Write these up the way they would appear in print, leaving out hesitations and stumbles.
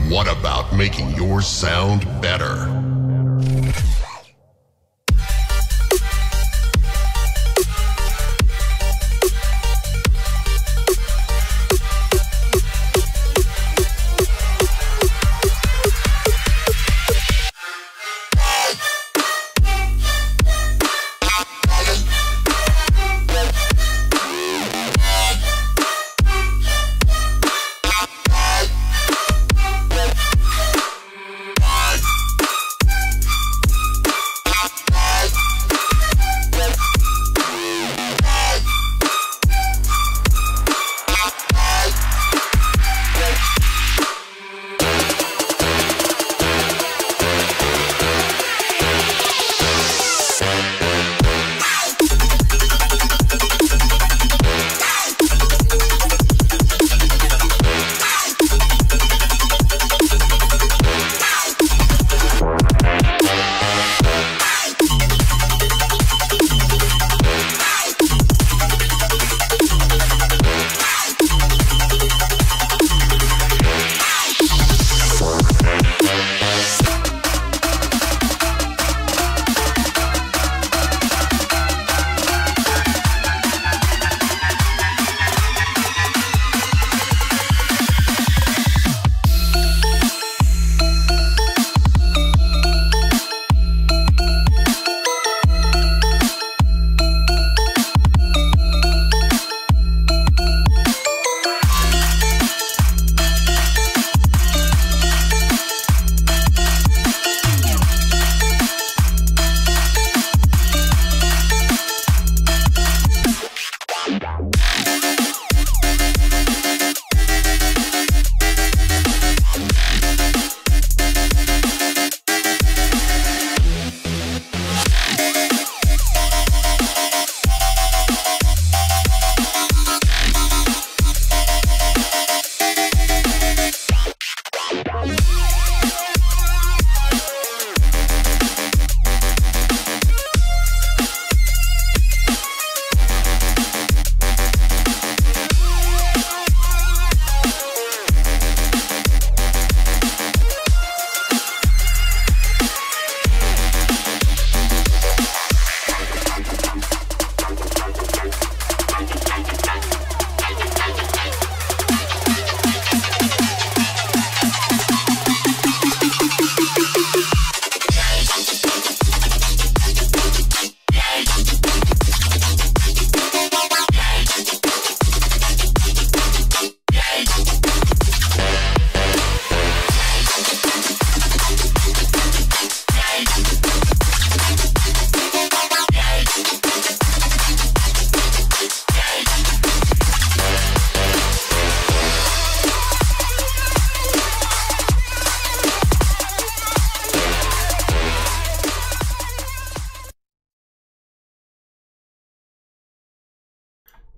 What about making yours sound better?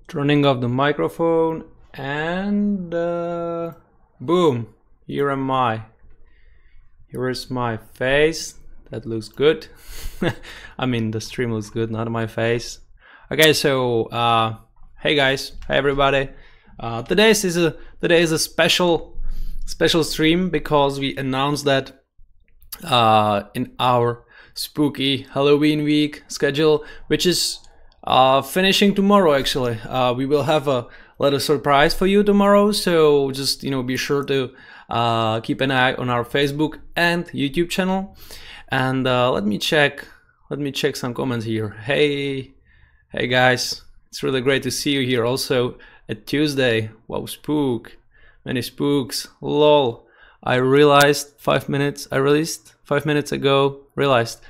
Turning off the microphone and boom, here am I. Here is my face. That looks good. I mean, the stream looks good, not my face. Okay, so hey guys, hey everybody. Today is a special stream because we announced that in our spooky Halloween week schedule, which is finishing tomorrow. Actually, we will have a little surprise for you tomorrow, so just be sure to keep an eye on our Facebook and YouTube channel. And let me check some comments here. Hey guys, it's really great to see you here also at Tuesday. Wow, spook, many spooks, lol. I released 5 minutes ago, realized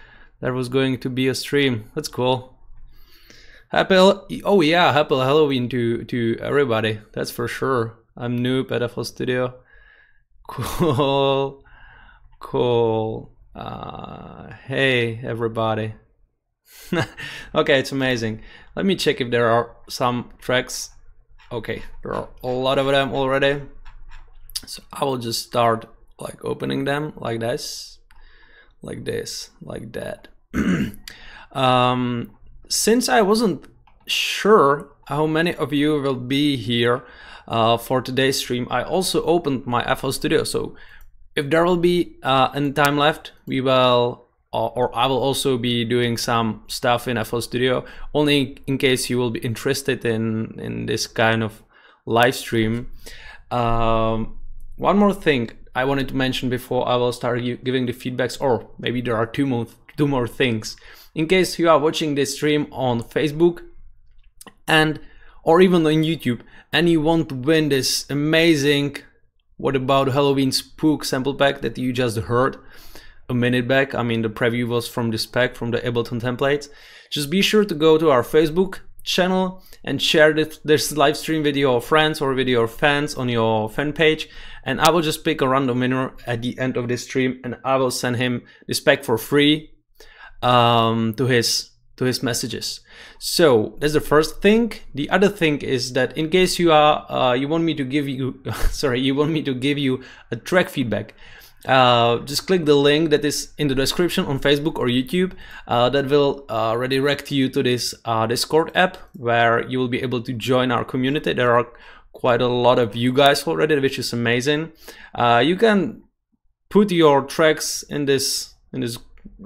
there was going to be a stream. That's cool. Happy Halloween to everybody, that's for sure. I'm Noob at FL Studio. Cool. Hey everybody. Okay, it's amazing. Let me check if there are some tracks. Okay, there are a lot of them already. So I will just start like opening them like this, like that. Since I wasn't sure how many of you will be here for today's stream, I also opened my FL Studio. So if there will be any time left, we will, or I will also be doing some stuff in FL Studio, only in case you will be interested in this kind of live stream. One more thing I wanted to mention before I will start giving the feedbacks, or maybe there are two more things. In case you are watching this stream on Facebook or even on YouTube, and you want to win this amazing What About Halloween Spook sample pack that you just heard a minute back. I mean, the preview was from this pack, from the Ableton templates. Just be sure to go to our Facebook channel and share this live stream with your friends or with your fans on your fan page, and I will just pick a random winner at the end of this stream, and I will send him this pack for free to his messages. So that's the first thing. The other thing is that in case you are you want me to give you you want me to give you a track feedback, just click the link that is in the description on Facebook or YouTube. That will redirect you to this Discord app, where you will be able to join our community. There are quite a lot of you guys already, which is amazing. You can put your tracks in this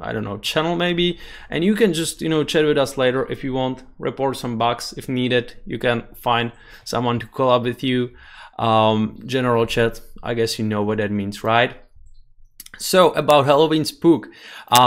I don't know, channel maybe, and you can just, you know, chat with us later if you want, report some bugs if needed. You can find someone to collab with you. General chat, I guess you know what that means, right? So about Halloween Spook,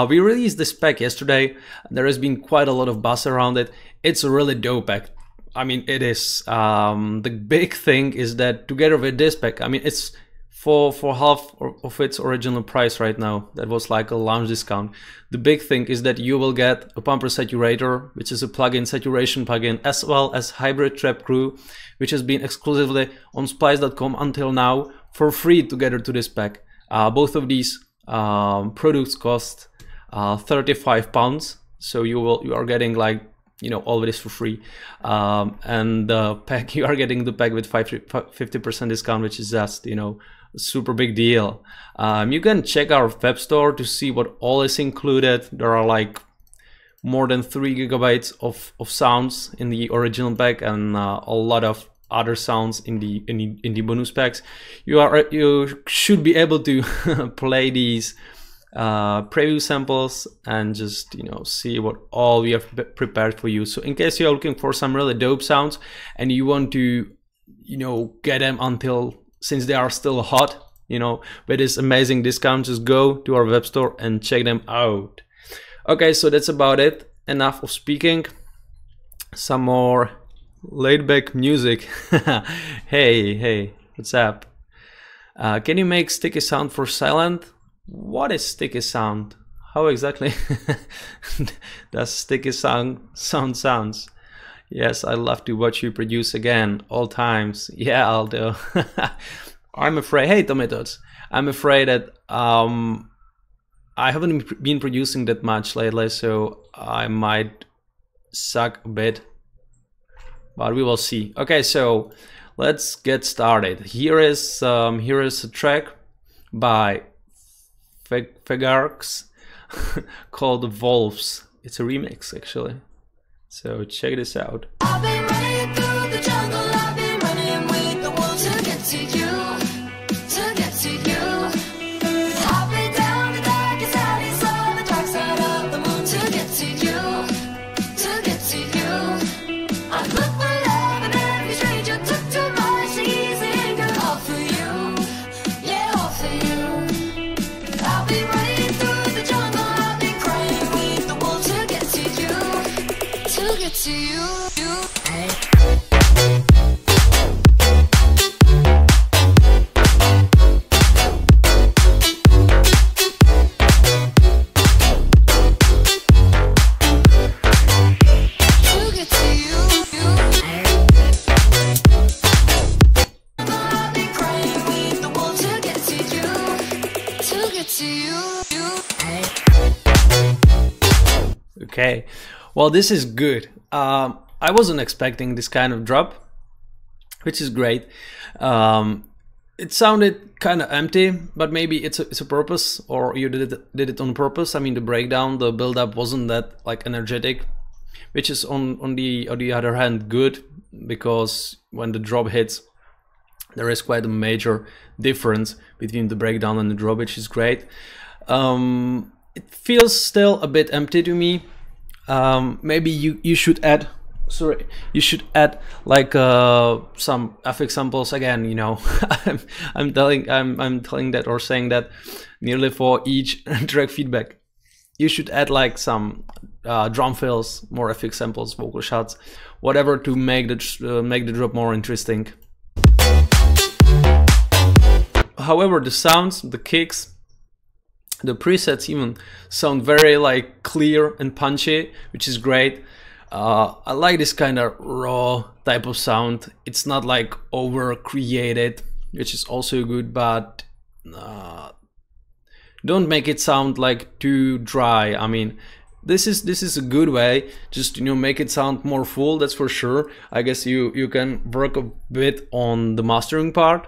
we released this pack yesterday. There has been quite a lot of buzz around it. It's a really dope pack. I mean, it is. The big thing is that together with this pack, I mean, it's for half of its original price right now. That was like a launch discount. The big thing is that you will get a Pumper Saturator, which is a plugin, saturation plugin, as well as Hybrid Trap Crew, which has been exclusively on Splice.com until now for free together to this pack. Both of these products cost £35, so you are getting, like, you know, all of this for free, and the pack, you are getting the pack with 50% discount, which is just, you know, a super big deal. You can check our web store to see what all is included. There are like more than 3 gigabytes of sounds in the original pack, and a lot of other sounds in the bonus packs. You should be able to play these preview samples and just, you know, see what all we have prepared for you. So in case you're looking for some really dope sounds and you want to, you know, get them since they are still hot, you know, with this amazing discount, just go to our web store and check them out. Okay, so that's about it. Enough of speaking. Some more laid back music. Hey, what's up? Can you make sticky sound for silent? What is sticky sound? How exactly does sticky sounds? Yes, I'd love to watch you produce again, all times. Yeah, I'll do. I'm afraid, hey Tomatoes, I'm afraid that I haven't been producing that much lately, so I might suck a bit, but we will see. Okay, so let's get started. Here is a track by Fegarx called Wolves. It's a remix, actually. So check this out. I've been running through the jungle, I've been running with the wolves to get to you, to get to you. I've been down the darkest alleys on the dark side of the moon to get to you, to get to you. I look for love and every stranger took too much to easy anger. All for you, yeah, all for you. I've been running through the jungle, I've been crying with the wolves to get to you, to get to you. Okay, well, this is good. I wasn't expecting this kind of drop, which is great. It sounded kind of empty, but maybe it's a purpose, or you did it on purpose. I mean, the breakdown, the build up wasn't that like energetic, which is on the other hand good, because when the drop hits, there is quite a major difference between the breakdown and the drop, which is great. It feels still a bit empty to me. Maybe you should add, you should add like some FX samples again. You know, I'm telling that, or saying that nearly for each track feedback, you should add like some drum fills, more FX samples, vocal shots, whatever, to make the drop more interesting. However, the sounds, the kicks, the presets even sound very like clear and punchy, which is great. I like this kind of raw type of sound. It's not like over created, which is also good, but don't make it sound like too dry. I mean, this is a good way, just, you know, make it sound more full, that's for sure. I guess you can work a bit on the mastering part,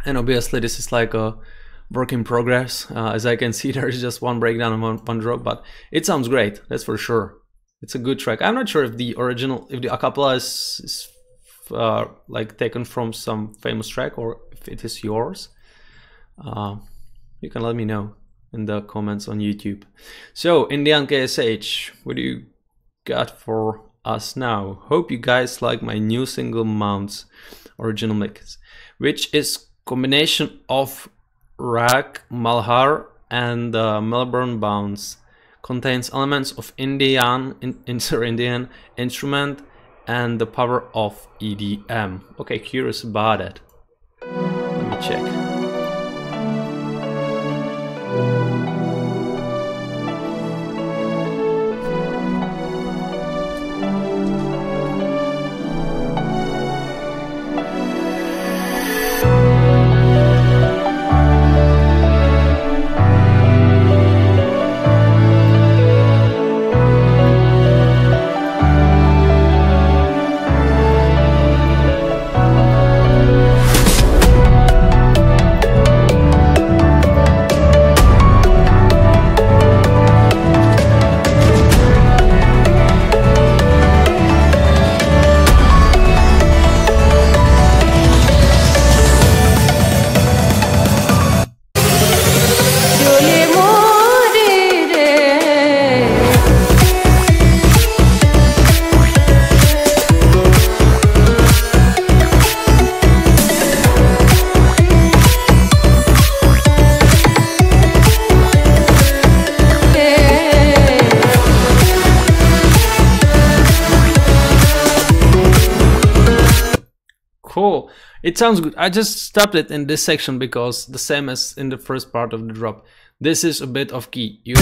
and obviously this is like a work in progress. As I can see, there is just one breakdown and one drop, but it sounds great, that's for sure. It's a good track. I'm not sure if the original, if the acapella is like taken from some famous track, or if it is yours. You can let me know in the comments on YouTube. So, Indian KSH, what do you got for us now? Hope you guys like my new single Mounts original mix, which is combination of Rag, Malhar and Melbourne Bounce. Contains elements of Indian instrument and the power of EDM. Okay, curious about it. Let me check. Cool, it sounds good. I just stopped it in this section because the same as in the first part of the drop, this is a bit off key. You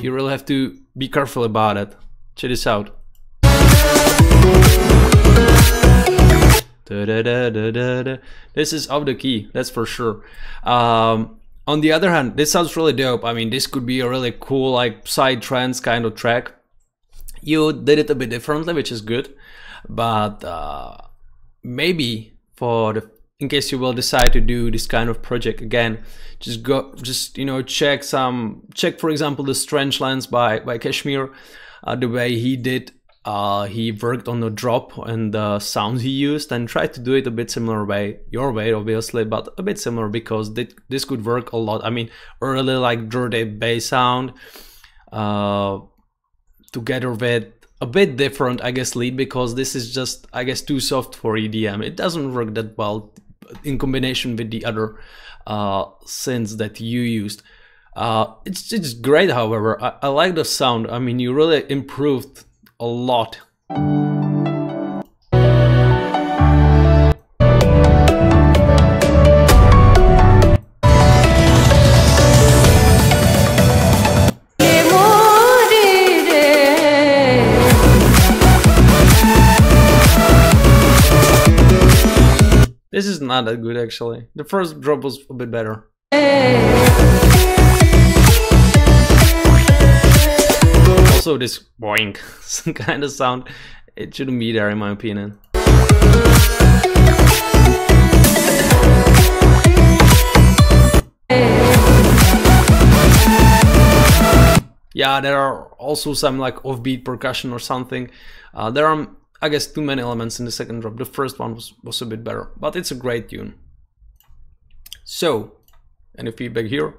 really have to be careful about it. Check this out. This is off the key, that's for sure. On the other hand, this sounds really dope. I mean, this could be a really cool like side trance kind of track. You did it a bit differently, which is good, but maybe in case you will decide to do this kind of project again, just you know, check for example the Strange Lands by Kashmir, the way he did. He worked on the drop and the sounds he used, and tried to do it a bit similar way, your way obviously, but a bit similar, because this could work a lot. I mean, early like dirty bass sound together with a bit different, I guess, lead, because this is just, I guess, too soft for EDM. It doesn't work that well in combination with the other synths that you used. It's great, however. I like the sound. I mean, you really improved a lot. This is not that good, actually. The first drop was a bit better. Also, this boing kind of sound, it shouldn't be there in my opinion. Yeah, there are also some like offbeat percussion or something. There are I guess, too many elements in the second drop. The first one was a bit better, but it's a great tune. So, any feedback here?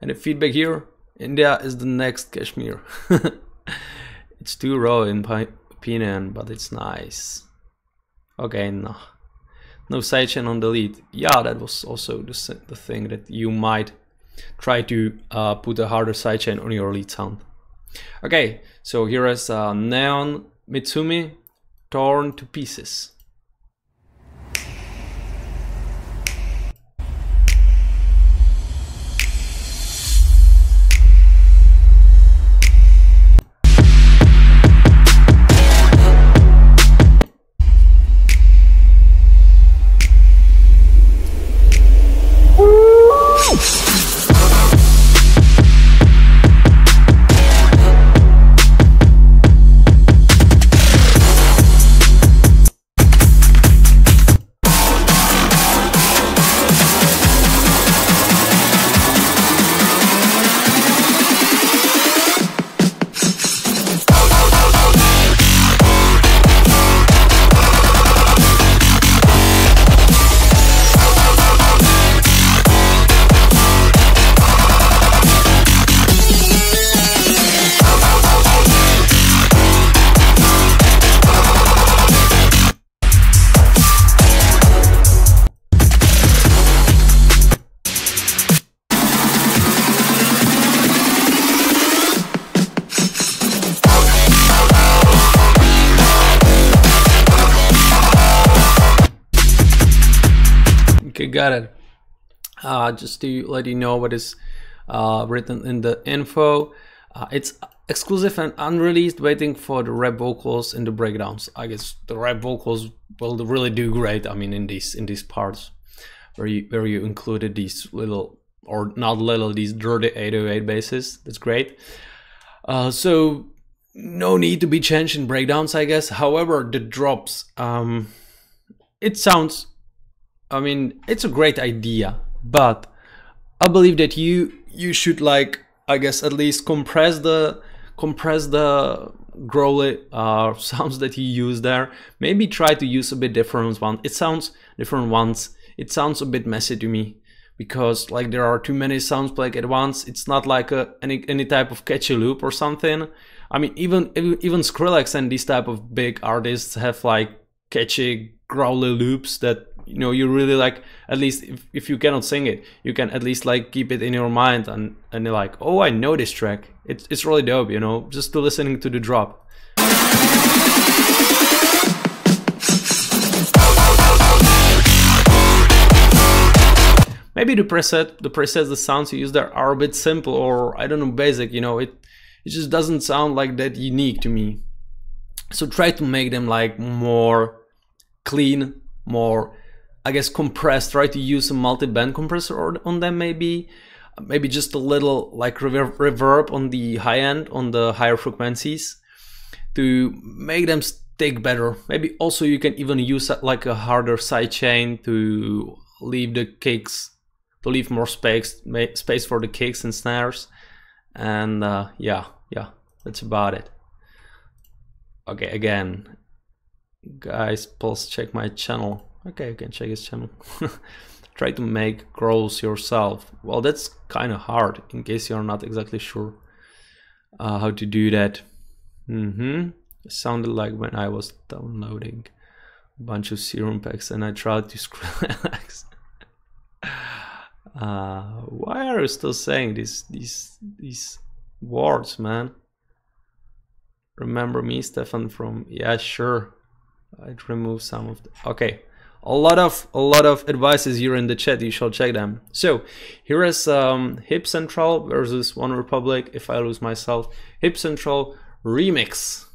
Any feedback here? India is the next Kashmir. It's too raw in my opinion, but it's nice. Okay, no sidechain on the lead. Yeah, that was also the thing, that you might try to put a harder sidechain on your lead sound. Okay, so here is Neon Mitsumi, Torn to Pieces. Okay, got it. Just to let you know what is written in the info, it's exclusive and unreleased, waiting for the rap vocals in the breakdowns. I guess the rap vocals will really do great. I mean, in these parts where you included these little, or not little, these dirty 808 basses. That's great. So no need to be changed in breakdowns, I guess. However, the drops, it sounds, I mean, it's a great idea, but I believe that you should, like, I guess, at least compress the growly sounds that you use there. Maybe try to use a bit different ones. It sounds different ones. It sounds a bit messy to me, because like there are too many sounds playing at once. It's not like any type of catchy loop or something. I mean, even Skrillex and these type of big artists have like catchy growly loops that, you know, you really like. At least if you cannot sing it, you can at least like keep it in your mind, and you're like, oh, I know this track. It's really dope, you know, just to listening to the drop. Maybe the presets, the sounds you use there are a bit simple, or I don't know, basic, you know, it just doesn't sound like that unique to me. So try to make them like more clean, more, I guess, compressed. Try to use a multi-band compressor on them, maybe just a little like reverb on the high end, on the higher frequencies, to make them stick better. Maybe also you can even use like a harder sidechain to leave the kicks, to leave more space for the kicks and snares. And yeah, that's about it. Okay, again, guys, pulse check my channel. Okay, you can check his channel. Try to make growls yourself. Well, that's kind of hard, in case you're not exactly sure how to do that. It sounded like when I was downloading a bunch of serum packs and I tried to Skrillex. Why are you still saying these words, man? Remember me, Stefan, from, yeah, sure. I'd remove some of the, okay. A lot of advices here in the chat, you shall check them. So here is Hip Central versus One Republic, If I Lose Myself, Hip Central remix.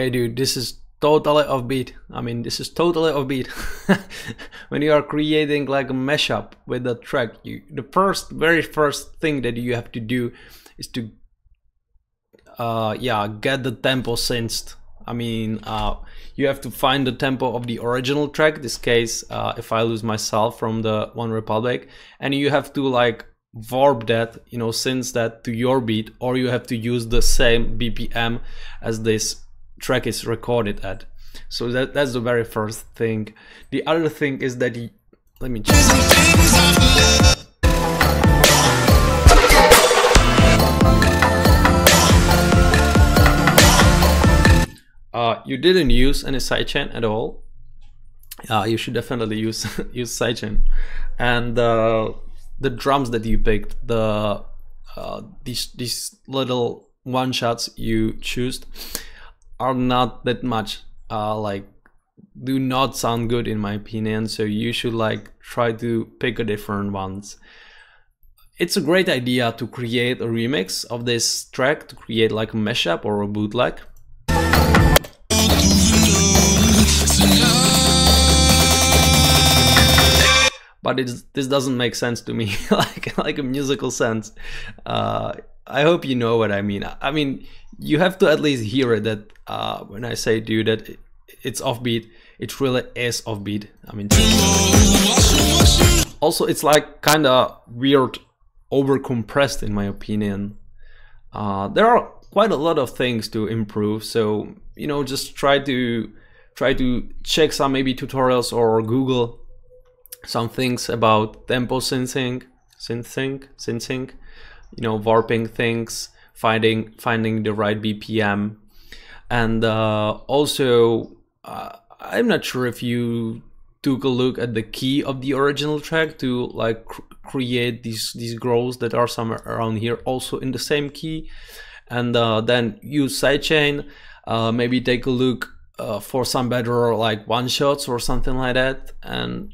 way, dude, this is totally offbeat. I mean, this is totally offbeat. When you are creating like a mashup with a track, the very first thing that you have to do is to get the tempo synced. I mean, you have to find the tempo of the original track, in this case, If I Lose Myself from the One Republic, and you have to like warp that, you know, synth that to your beat, or you have to use the same BPM as this track is recorded at. So that's the very first thing. The other thing is that let me check. You didn't use any sidechain at all. You should definitely use sidechain. And the drums that you picked, these little one shots you choose, are not that much do not sound good in my opinion. So you should like try to pick a different ones. It's a great idea to create a remix of this track, to create like a mashup or a bootleg. But this doesn't make sense to me, like a musical sense. I hope you know what I mean. I mean, you have to at least hear it, that when I say to you that it's offbeat, it really is offbeat. I mean, also it's like kind of weird, over compressed in my opinion. There are quite a lot of things to improve, so you know, just try to check some maybe tutorials or Google some things about tempo synthing, you know, warping things, finding the right BPM. And also I'm not sure if you took a look at the key of the original track to like create these growls that are somewhere around here also in the same key, and then use sidechain. Maybe take a look for some better like one shots or something like that, and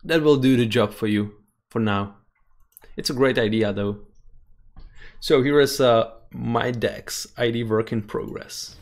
that will do the job for you for now. It's a great idea though. So here is my Dex ID work in progress.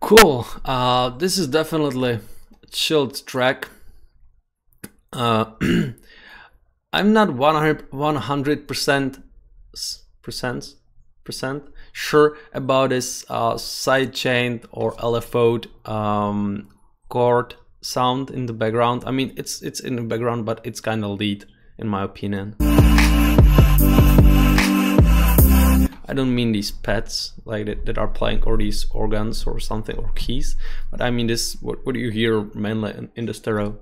Cool. This is definitely a chilled track. I'm not 100% sure about this sidechained or LFO'd chord sound in the background. I mean, it's in the background, but it's kind of lead in my opinion. I don't mean these pads like that are playing, or these organs or something, or keys, but I mean this, what you hear mainly in the stereo.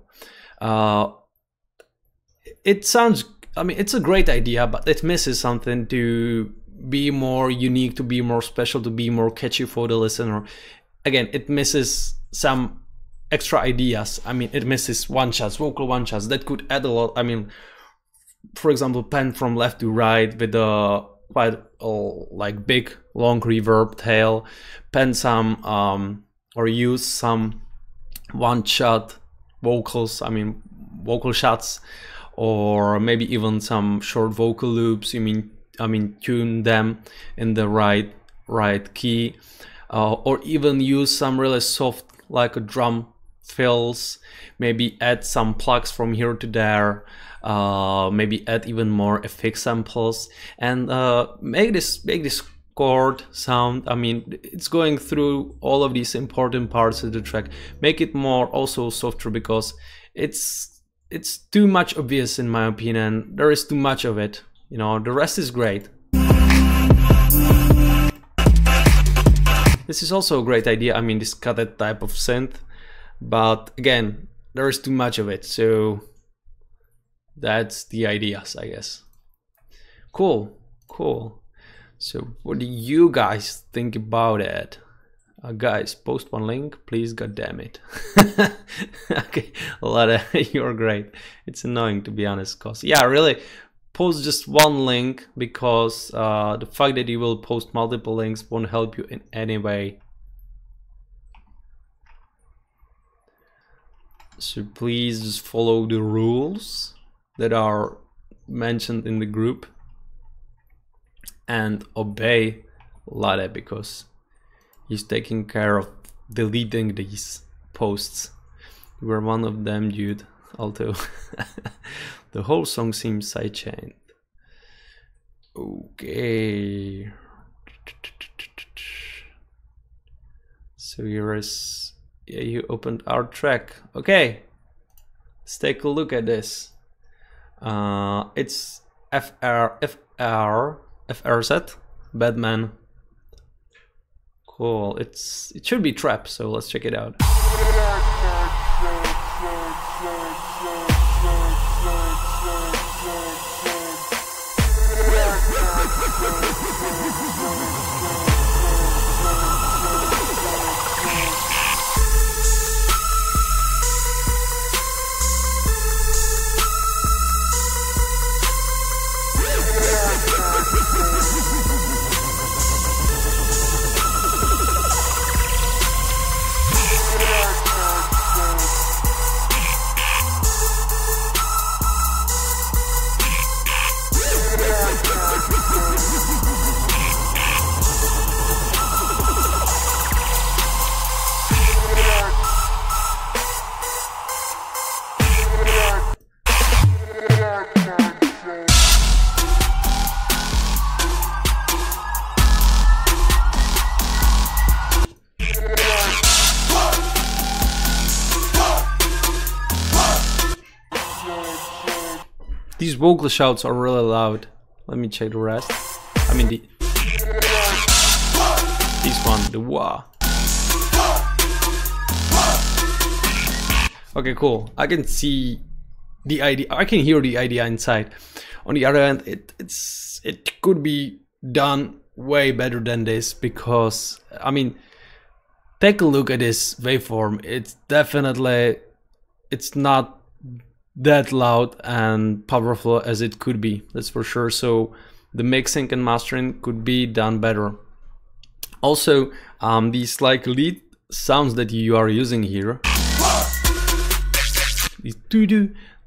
It sounds, I mean, it's a great idea, but it misses something to be more unique, to be more special, to be more catchy for the listener. Again, it misses some extra ideas. I mean, it misses one shots, vocal one shots that could add a lot. I mean, for example, pan from left to right with a quite like big long reverb tail, pan some or use some one shot vocals, I mean vocal shots, or maybe even some short vocal loops. I mean tune them in the right key, or even use some really soft like a drum fills, maybe add some plugs from here to there, maybe add even more FX samples, and make this chord sound. I mean, it's going through all of these important parts of the track. Make it more also softer, because it's too much obvious in my opinion. There is too much of it, you know. The rest is great. This is also a great idea. I mean, this cutted type of synth, but again, there is too much of it. So that's the ideas, I guess. Cool. So what do you guys think about it? Guys, post one link, please. God damn it. Okay, a lot of you're great. It's annoying, to be honest, cause yeah, really post just one link, because the fact that you will post multiple links won't help you in any way. So please just follow the rules that are mentioned in the group and obey Lade, because he's taking care of deleting these posts. You were one of them, dude. Although the whole song seems sidechained. Okay. So here is, yeah, you opened our track. Okay, let's take a look at this. It's FRZ, Batman. Cool. It should be trap, so let's check it out. These vocal shouts are really loud. Let me check the rest. I mean this one, the wah. Okay, cool. I can see the idea. I can hear the idea inside. On the other hand, it could be done way better than this, because I mean, take a look at this waveform. It's definitely, it's not that loud and powerful as it could be, that's for sure. So the mixing and mastering could be done better. Also, these like lead sounds that you are using here,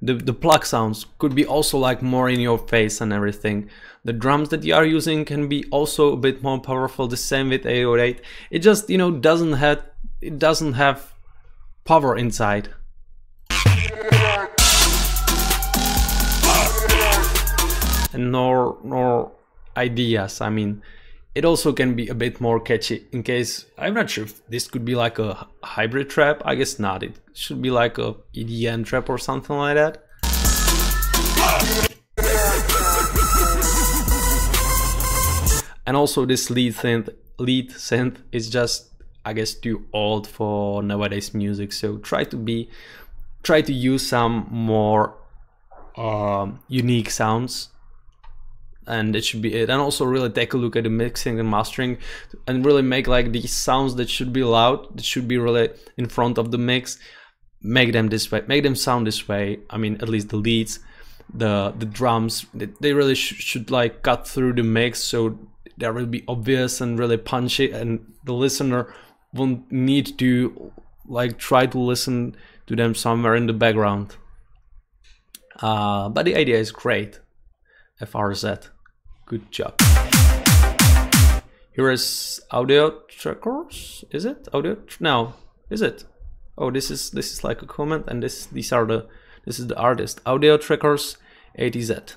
the plug sounds could be also like more in your face and everything. The drums that you are using can be also a bit more powerful. The same with 808. It just, you know, doesn't have power inside. And nor ideas. I mean, it also can be a bit more catchy. In case, I'm not sure if this could be like a hybrid trap. I guess not. It should be like a EDM trap or something like that. And also this lead synth is just, I guess, too old for nowadays music. So try to use some more unique sounds. And it should be it. And also really take a look at the mixing and mastering, and really make like these sounds that should be loud, that should be really in front of the mix, make them this way, make them sound this way. I mean, at least the leads, the drums, they really should like cut through the mix, so they will be obvious and really punchy, and the listener won't need to like try to listen to them somewhere in the background. But the idea is great. FRZ, good job. Here is audio trackers. Is it audio? No, is it? Oh, this is like a comment, and this is the artist. Audio Trackers ATZ.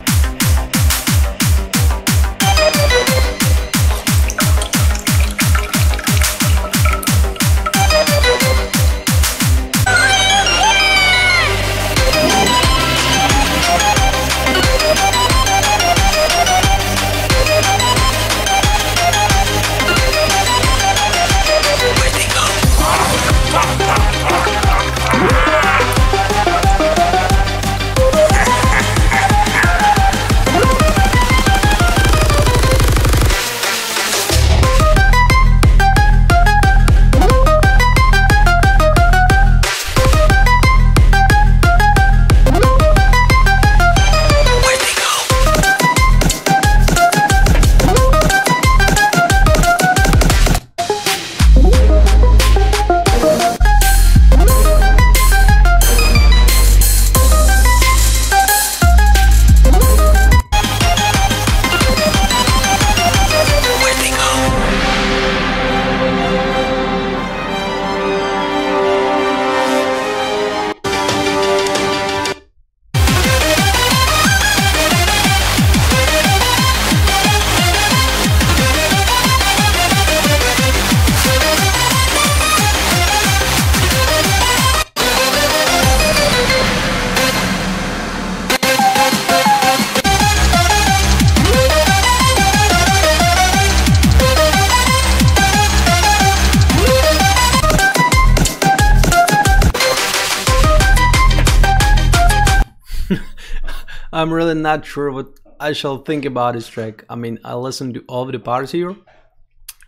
I'm really not sure what I shall think about this track. I mean, I listened to all of the parts here.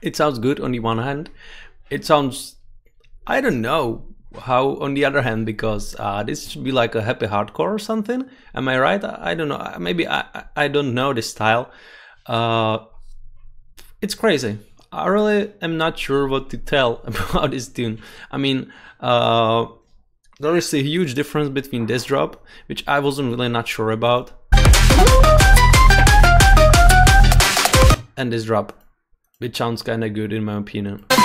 It sounds good on the one hand. It sounds, I don't know how on the other hand, because this should be like a happy hardcore or something. Am I right? I don't know. Maybe I don't know this style. It's crazy. I really am not sure what to tell about this tune. I mean, there is a huge difference between this drop, which I wasn't really not sure about, and this drop, which sounds kinda good in my opinion. I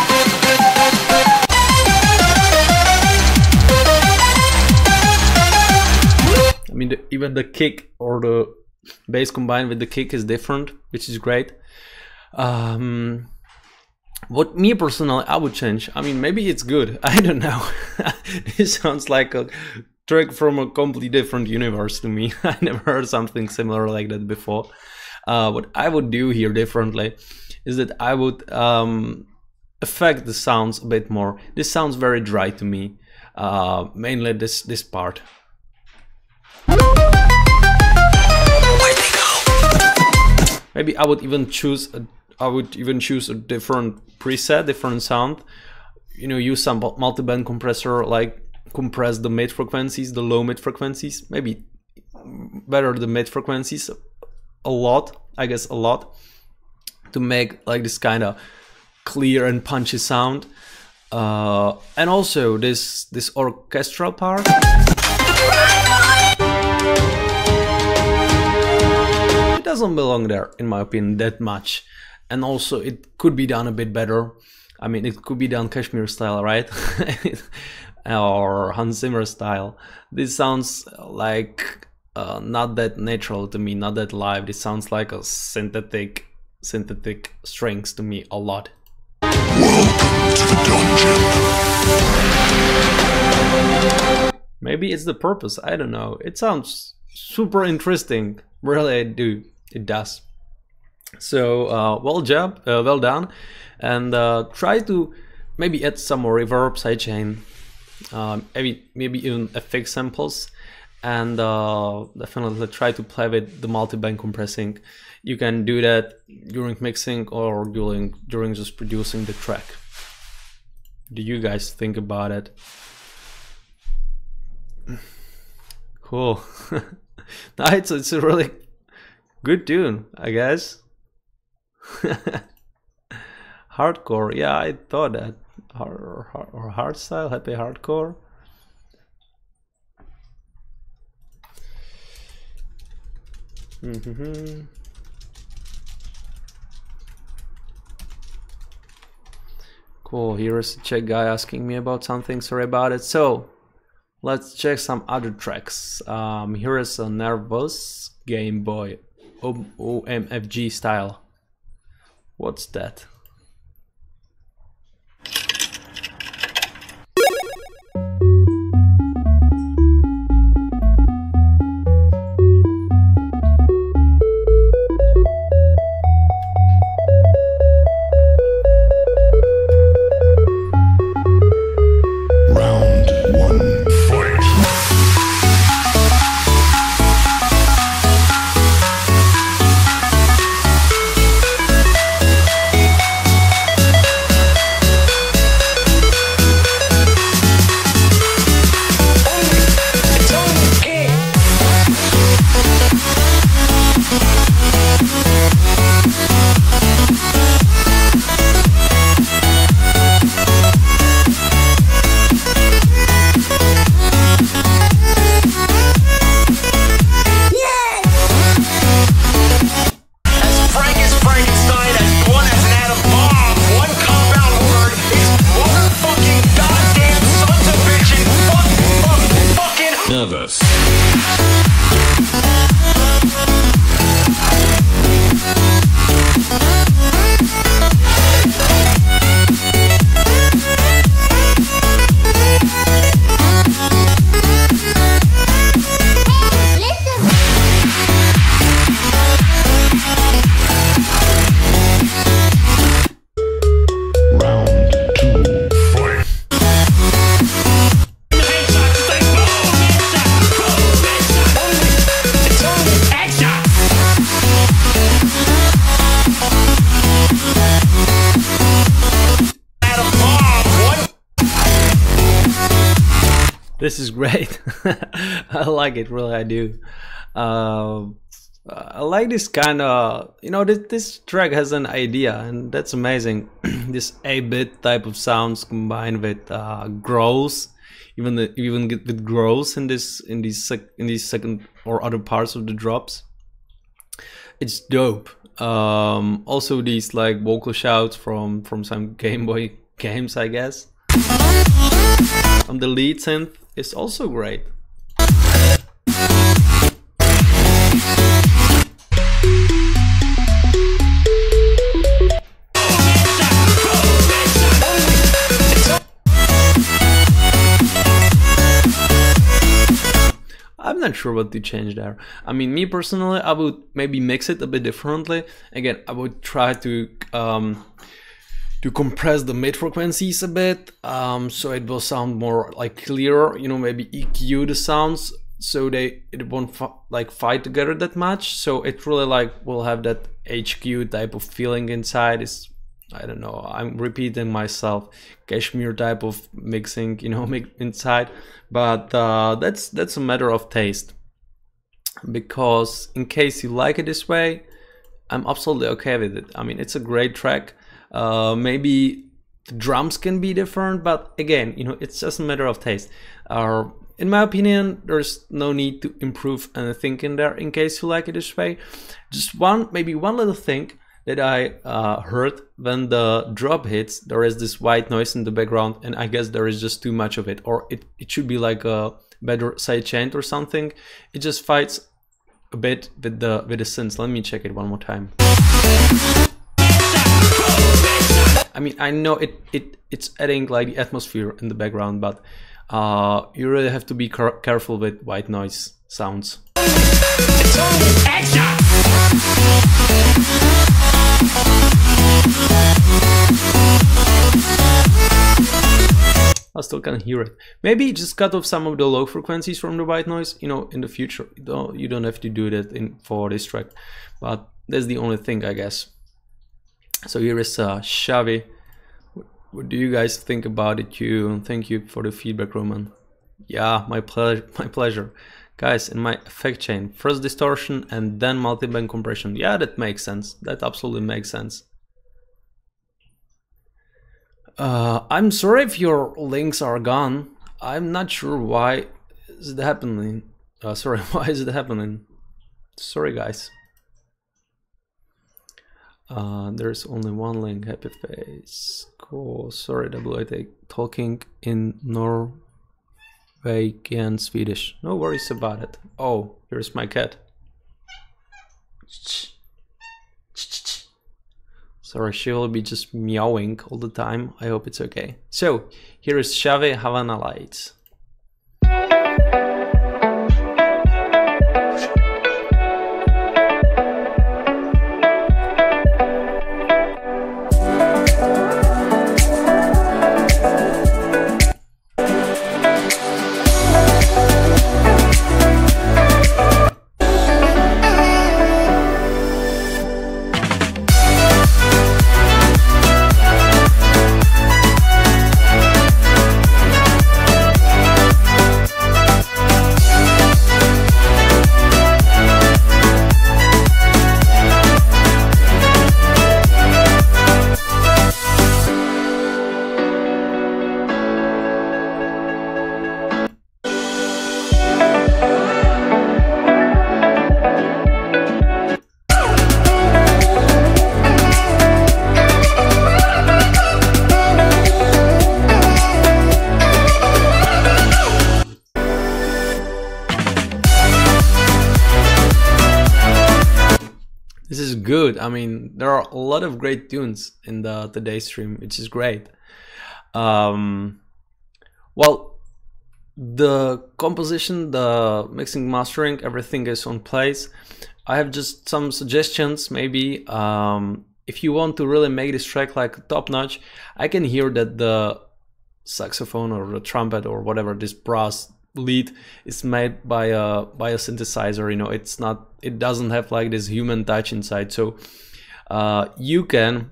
mean, even the kick or the bass combined with the kick is different, which is great. What me personally I would change, I mean, maybe it's good, I don't know. It sounds like a track from a completely different universe to me. I never heard something similar like that before. What I would do here differently is that I would affect the sounds a bit more. This sounds very dry to me, mainly this part. Maybe I would even choose a different preset, different sound. You know, use some multi-band compressor, like compress the mid frequencies, the low mid frequencies. Maybe better the mid frequencies a lot, I guess a lot, to make like this kind of clear and punchy sound. And also this orchestral part. It doesn't belong there, in my opinion, that much. And also it could be done a bit better. I mean, it could be done Kashmir style, right? Or Hans Zimmer style. This sounds like not that natural to me, not that live. This sounds like a synthetic strings to me a lot. Welcome to the dungeon. Maybe it's the purpose, I don't know. It sounds super interesting, really it does. So well done, and try to maybe add some more reverb, sidechain, maybe even FX samples, and definitely try to play with the multi-band compressing. You can do that during mixing or during just producing the track. Do you guys think about it? Cool. No, it's a really good tune, I guess. Hardcore, yeah, I thought that. Or hardstyle, happy hardcore. Cool, here's a Czech guy asking me about something, sorry about it. So, let's check some other tracks. Here is a Nervous Game Boy OMFG style. What's that? Nervous. This is great. I like it, really, I do. I like this kind of, you know, this track has an idea, and that's amazing. This 8-bit type of sounds combined with growls, even with growls in these second or other parts of the drops. It's dope. Also, these like vocal shouts from some Game Boy games, I guess. And the lead synth is also great. I'm not sure what to change there. I mean, me personally, I would maybe mix it a bit differently. Again, I would try to compress the mid frequencies a bit, so it will sound more like clearer. You know, maybe EQ the sounds so it won't fight together that much. So it really like will have that HQ type of feeling inside. It's, I don't know, I'm repeating myself, Kashmir type of mixing, you know, inside. But that's a matter of taste, because in case you like it this way, I'm absolutely okay with it. I mean, it's a great track. Maybe the drums can be different, but again, you know, it's just a matter of taste. In my opinion, there's no need to improve anything in there in case you like it this way. Just maybe one little thing that I heard when the drop hits, there is this white noise in the background, and I guess there is just too much of it, or it should be like a better sidechained or something. It just fights a bit with the synths. Let me check it one more time. I mean, I know it's adding like the atmosphere in the background, but you really have to be careful with white noise sounds. I still can't hear it. Maybe just cut off some of the low frequencies from the white noise, you know, in the future. You don't have to do that for this track, but that's the only thing, I guess. So here is Xavi. What do you guys think about it? Thank you for the feedback, Roman. Yeah, my pleasure. Guys, in my effect chain, first distortion and then multi-band compression. Yeah, that makes sense. That absolutely makes sense. I'm sorry if your links are gone. I'm not sure why is it happening. Sorry, why is it happening? Sorry, guys. There's only one link. Happy face. Cool. Sorry, WIT talking in Norwegian Swedish. No worries about it. Oh, here's my cat. Sorry, she will be just meowing all the time. I hope it's okay. So here is Xavi Havana Lights. This is good. I mean, there are a lot of great tunes in the today's stream, which is great. Well, the composition, the mixing, mastering, everything is on place. I have just some suggestions. Maybe if you want to really make this track like top notch, I can hear that the saxophone or the trumpet or whatever, this brass lead is made by a synthesizer. You know, it doesn't have like this human touch inside. So you can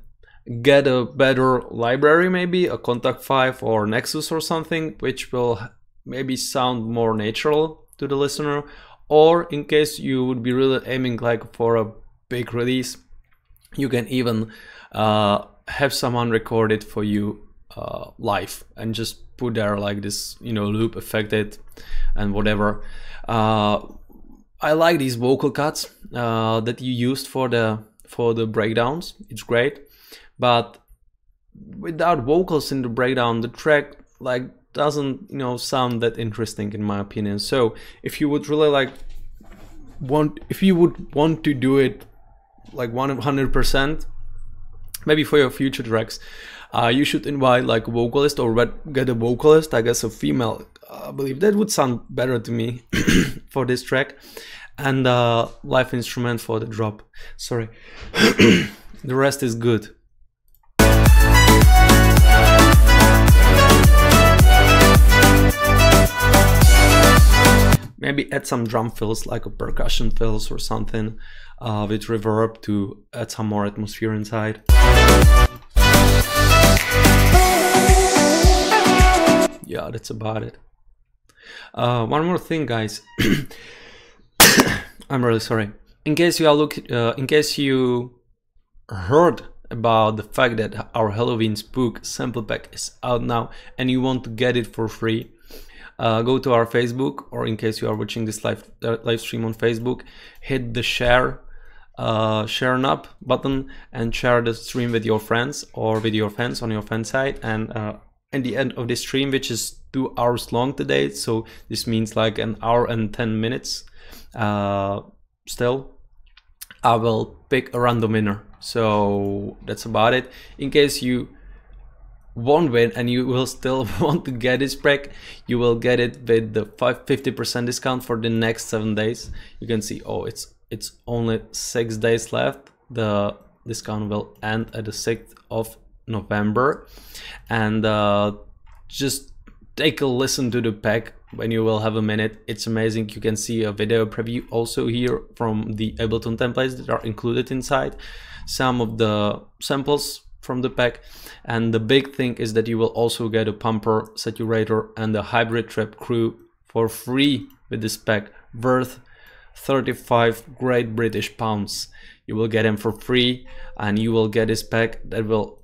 get a better library, maybe a Contact 5 or Nexus or something, which will maybe sound more natural to the listener. Or in case you would be really aiming like for a big release, you can even have someone record it for you live and just put there like this, you know, loop affected and whatever. I like these vocal cuts that you used for the breakdowns. It's great, but without vocals in the breakdown, the track like doesn't, you know, sound that interesting in my opinion. So if you would really want to do it like 100%, maybe for your future tracks, you should invite like a vocalist or get a vocalist, I guess a female. I believe that would sound better to me for this track, and live instrument for the drop. Sorry. The rest is good. Maybe add some drum fills, like a percussion fills or something with reverb to add some more atmosphere inside. Yeah, that's about it. One more thing, guys. I'm really sorry. In case you heard about the fact that our Halloween Spook sample pack is out now and you want to get it for free, go to our Facebook, or in case you are watching this live stream on Facebook, hit the share up button and share the stream with your friends or with your fans on your fan site. And at the end of this stream, which is 2 hours long today, so this means like 1 hour and 10 minutes, still, I will pick a random winner. So that's about it. In case you won't win and you will still want to get this pack, you will get it with the 50% discount for the next 7 days. You can see, oh, it's only 6 days left. The discount will end at the 6th of November, and just take a listen to the pack when you will have a minute. It's amazing. You can see a video preview also here from the Ableton templates that are included inside, some of the samples from the pack, and the big thing is that you will also get a pumper, saturator, and a hybrid trap crew for free with this pack, worth 35 Great British pounds. You will get them for free, and you will get this pack that will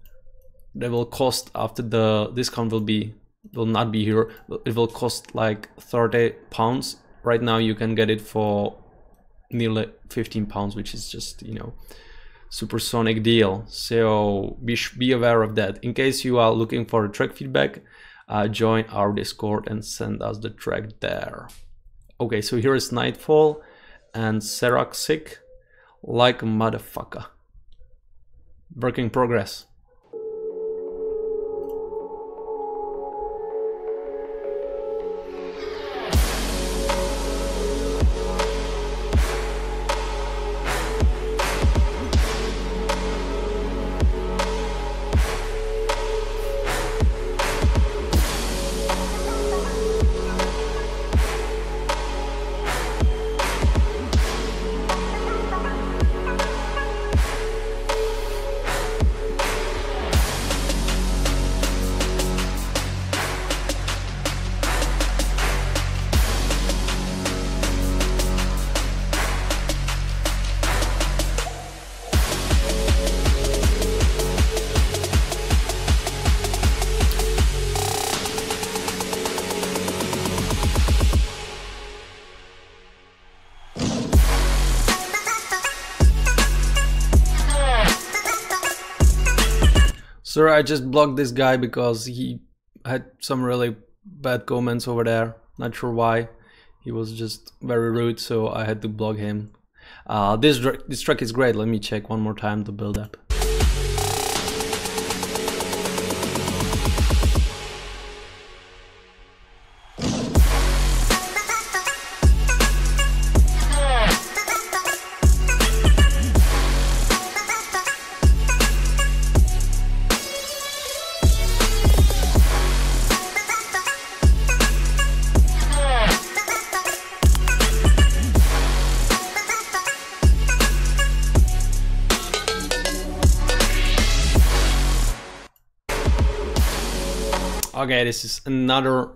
cost, after the discount will not be here, it will cost like 30 pounds. Right now you can get it for nearly 15 pounds, which is just, you know, supersonic deal, so be aware of that. In case you are looking for a track feedback, join our Discord and send us the track there. Okay, so here is Nightfall and Seraxic, Like a Motherfucker. Work in progress. Sorry, I just blocked this guy because he had some really bad comments over there. Not sure why. He was just very rude, so I had to block him. This track is great. Let me check one more time to build up. Okay, this is another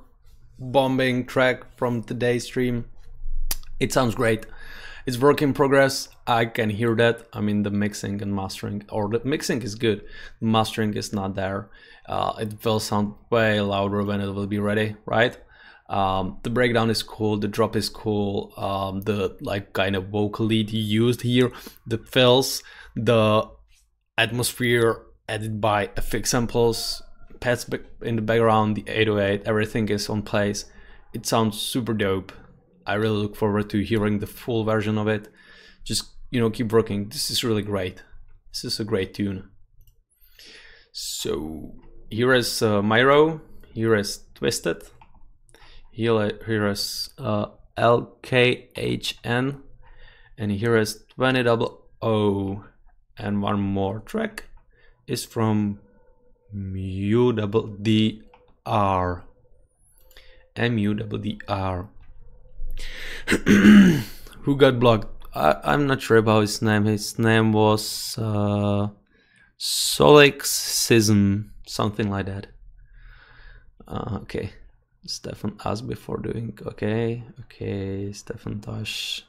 bombing track from today's stream. It sounds great. It's work in progress. I can hear that. I mean, the mixing and mastering, or the mixing is good. The mastering is not there. It will sound way louder when it will be ready, right? The breakdown is cool. The drop is cool. The like kind of vocal lead he used here, the fills, the atmosphere added by FX samples, pads in the background, the 808, everything is on place. It sounds super dope. I really look forward to hearing the full version of it. Just, you know, keep working. This is really great. This is a great tune. So here is Myra, here is Twisted, here is LKHN, and here is 2000, and one more track is from MUDDR. Who got blocked? I'm not sure about his name. His name was Solixism, something like that. Okay, Stefan asked before doing. Okay, Stefan Tosh.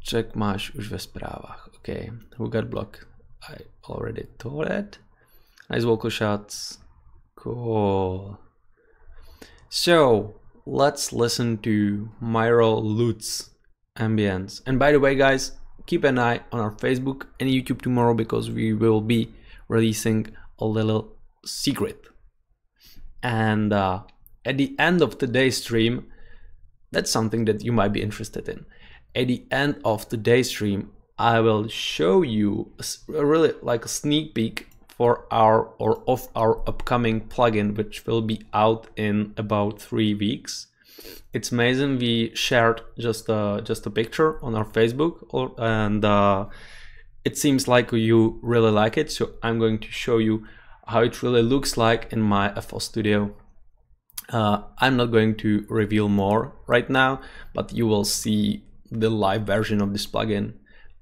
Check máš už ve zprávách. Okay, who got blocked? I already told it. Nice vocal shots. Cool. So let's listen to Myra Lutes ambience. And by the way, guys, keep an eye on our Facebook and YouTube tomorrow because we will be releasing a little secret. And at the end of today's stream, that's something that you might be interested in. At the end of today's stream, I will show you really like a sneak peek for our of our upcoming plugin, which will be out in about 3 weeks. It's amazing. We shared just a picture on our Facebook, and it seems like you really like it. So I'm going to show you how it really looks like in my FL Studio. I'm not going to reveal more right now, but you will see the live version of this plugin,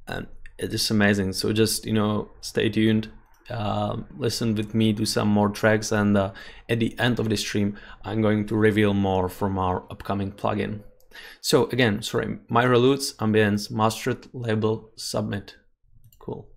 and it is amazing. So just, you know, stay tuned, listen with me to some more tracks, and at the end of the stream I'm going to reveal more from our upcoming plugin. So again, sorry, Myra Lutes, ambience, mastered, label, submit. Cool.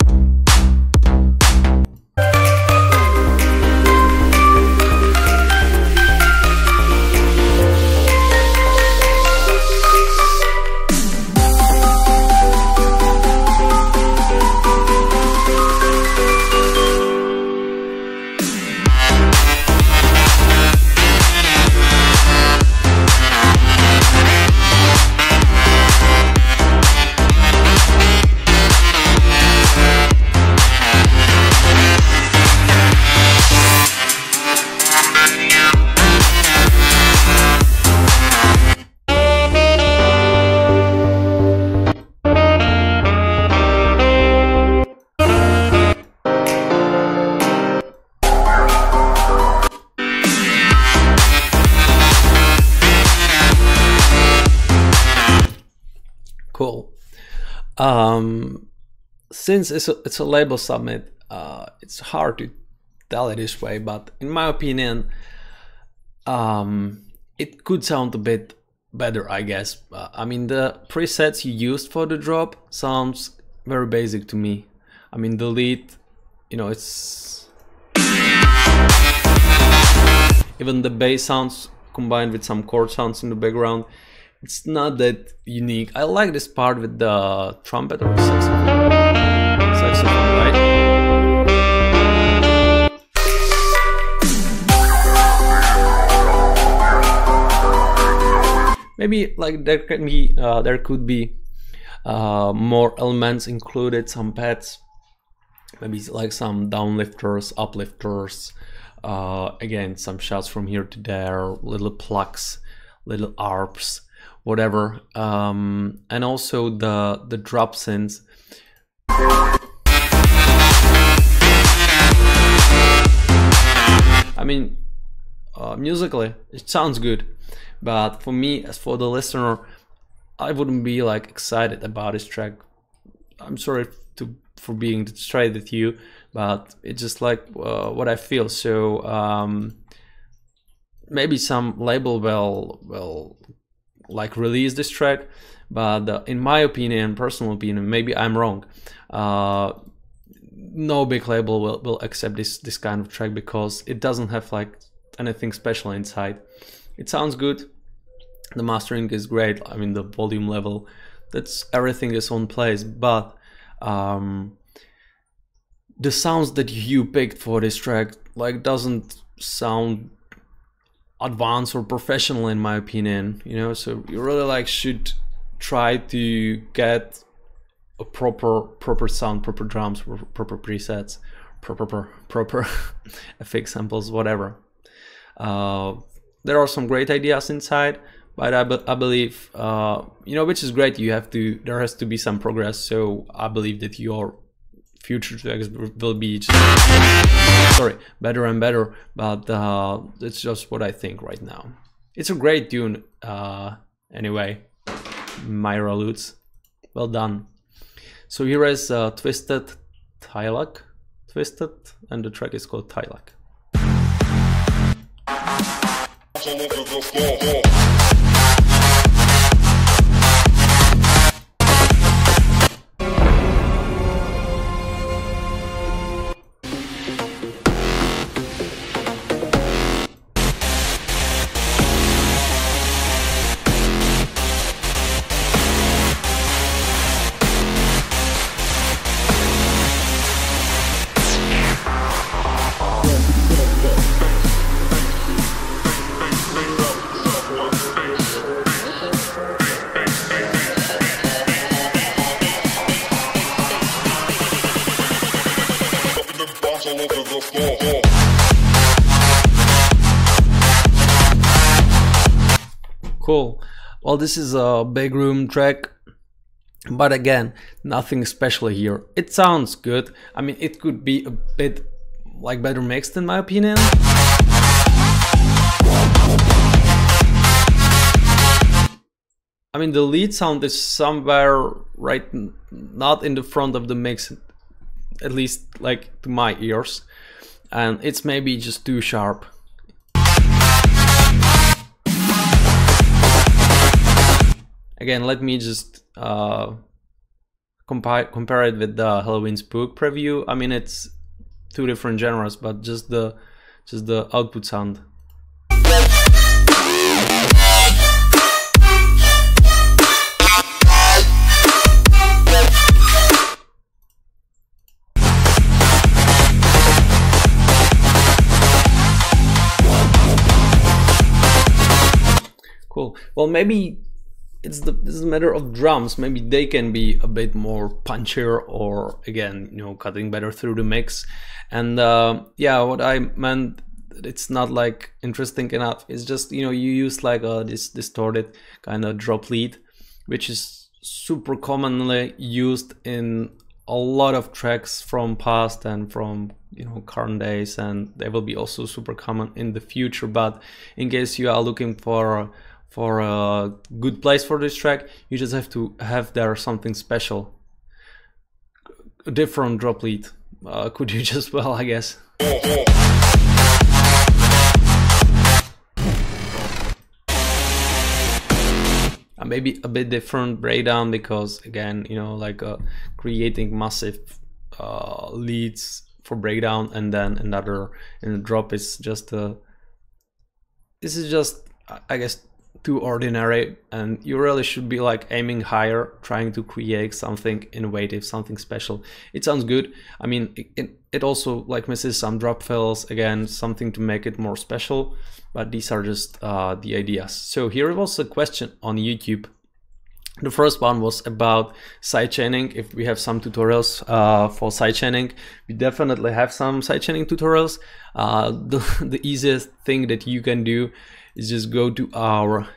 Cool. Since it's a label submit, it's hard to tell it this way, but in my opinion, it could sound a bit better, I guess. I mean, the presets you used for the drop sounds very basic to me. I mean, the lead, you know, it's even the bass sounds combined with some chord sounds in the background. It's not that unique. I like this part with the trumpet or saxophone. Saxophone, right? Maybe like there could be more elements included, some pads, maybe like some downlifters, uplifters, again some shots from here to there, little plucks, little arps, whatever, and also the drop synths. I mean, musically it sounds good, but for me, as for the listener, I wouldn't be like excited about this track. I'm sorry for being straight with you, but it's just like what I feel. So maybe some label will like release this track, but in my opinion, personal opinion, maybe I'm wrong. No big label will accept this kind of track because it doesn't have like anything special inside. It sounds good. The mastering is great. I mean, the volume level, everything is on place, but the sounds that you picked for this track like doesn't sound advanced or professional in my opinion, you know. So you really like should try to get a proper sound, proper drums, proper presets, proper FX samples, whatever. There are some great ideas inside, but I believe, you know, which is great. There has to be some progress. So I believe that your future tracks will be just, better and better. But it's just what I think right now. It's a great tune. Anyway, Myra Lutes, well done. So here is Twisted Tilak, and the track is called Tilak. Cool. Well, this is a big room track, but again, nothing special here. It sounds good. I mean, it could be a bit like better mixed in my opinion. I mean, the lead sound is somewhere right, not in the front of the mix, at least like to my ears, and it's maybe just too sharp. Again, let me just compare it with the Halloween Spook preview. I mean, it's two different genres, but just the output sound. Cool. Well, maybe this is a matter of drums. Maybe they can be a bit more punchier, or again, you know, cutting better through the mix. And yeah, what I meant, it's not like interesting enough. It's just, you know, you use like this distorted kind of drop lead, which is super commonly used in a lot of tracks from past and from, you know, current days, and they will be also super common in the future. But in case you are looking for for a good place for this track. You just have to have there something special, a different drop lead. Could use as well, I guess. Maybe a bit different breakdown, because again, you know, like creating massive leads for breakdown and then another in the drop is just this is just, I guess, too ordinary, and you really should be like aiming higher, trying to create something innovative, something special. It sounds good. I mean, it also like misses some drop fills, again, something to make it more special, but these are just the ideas. So here was a question on YouTube. The first one was about sidechaining. If we have some tutorials for sidechaining, we definitely have some sidechaining tutorials. The easiest thing that you can do is just go to our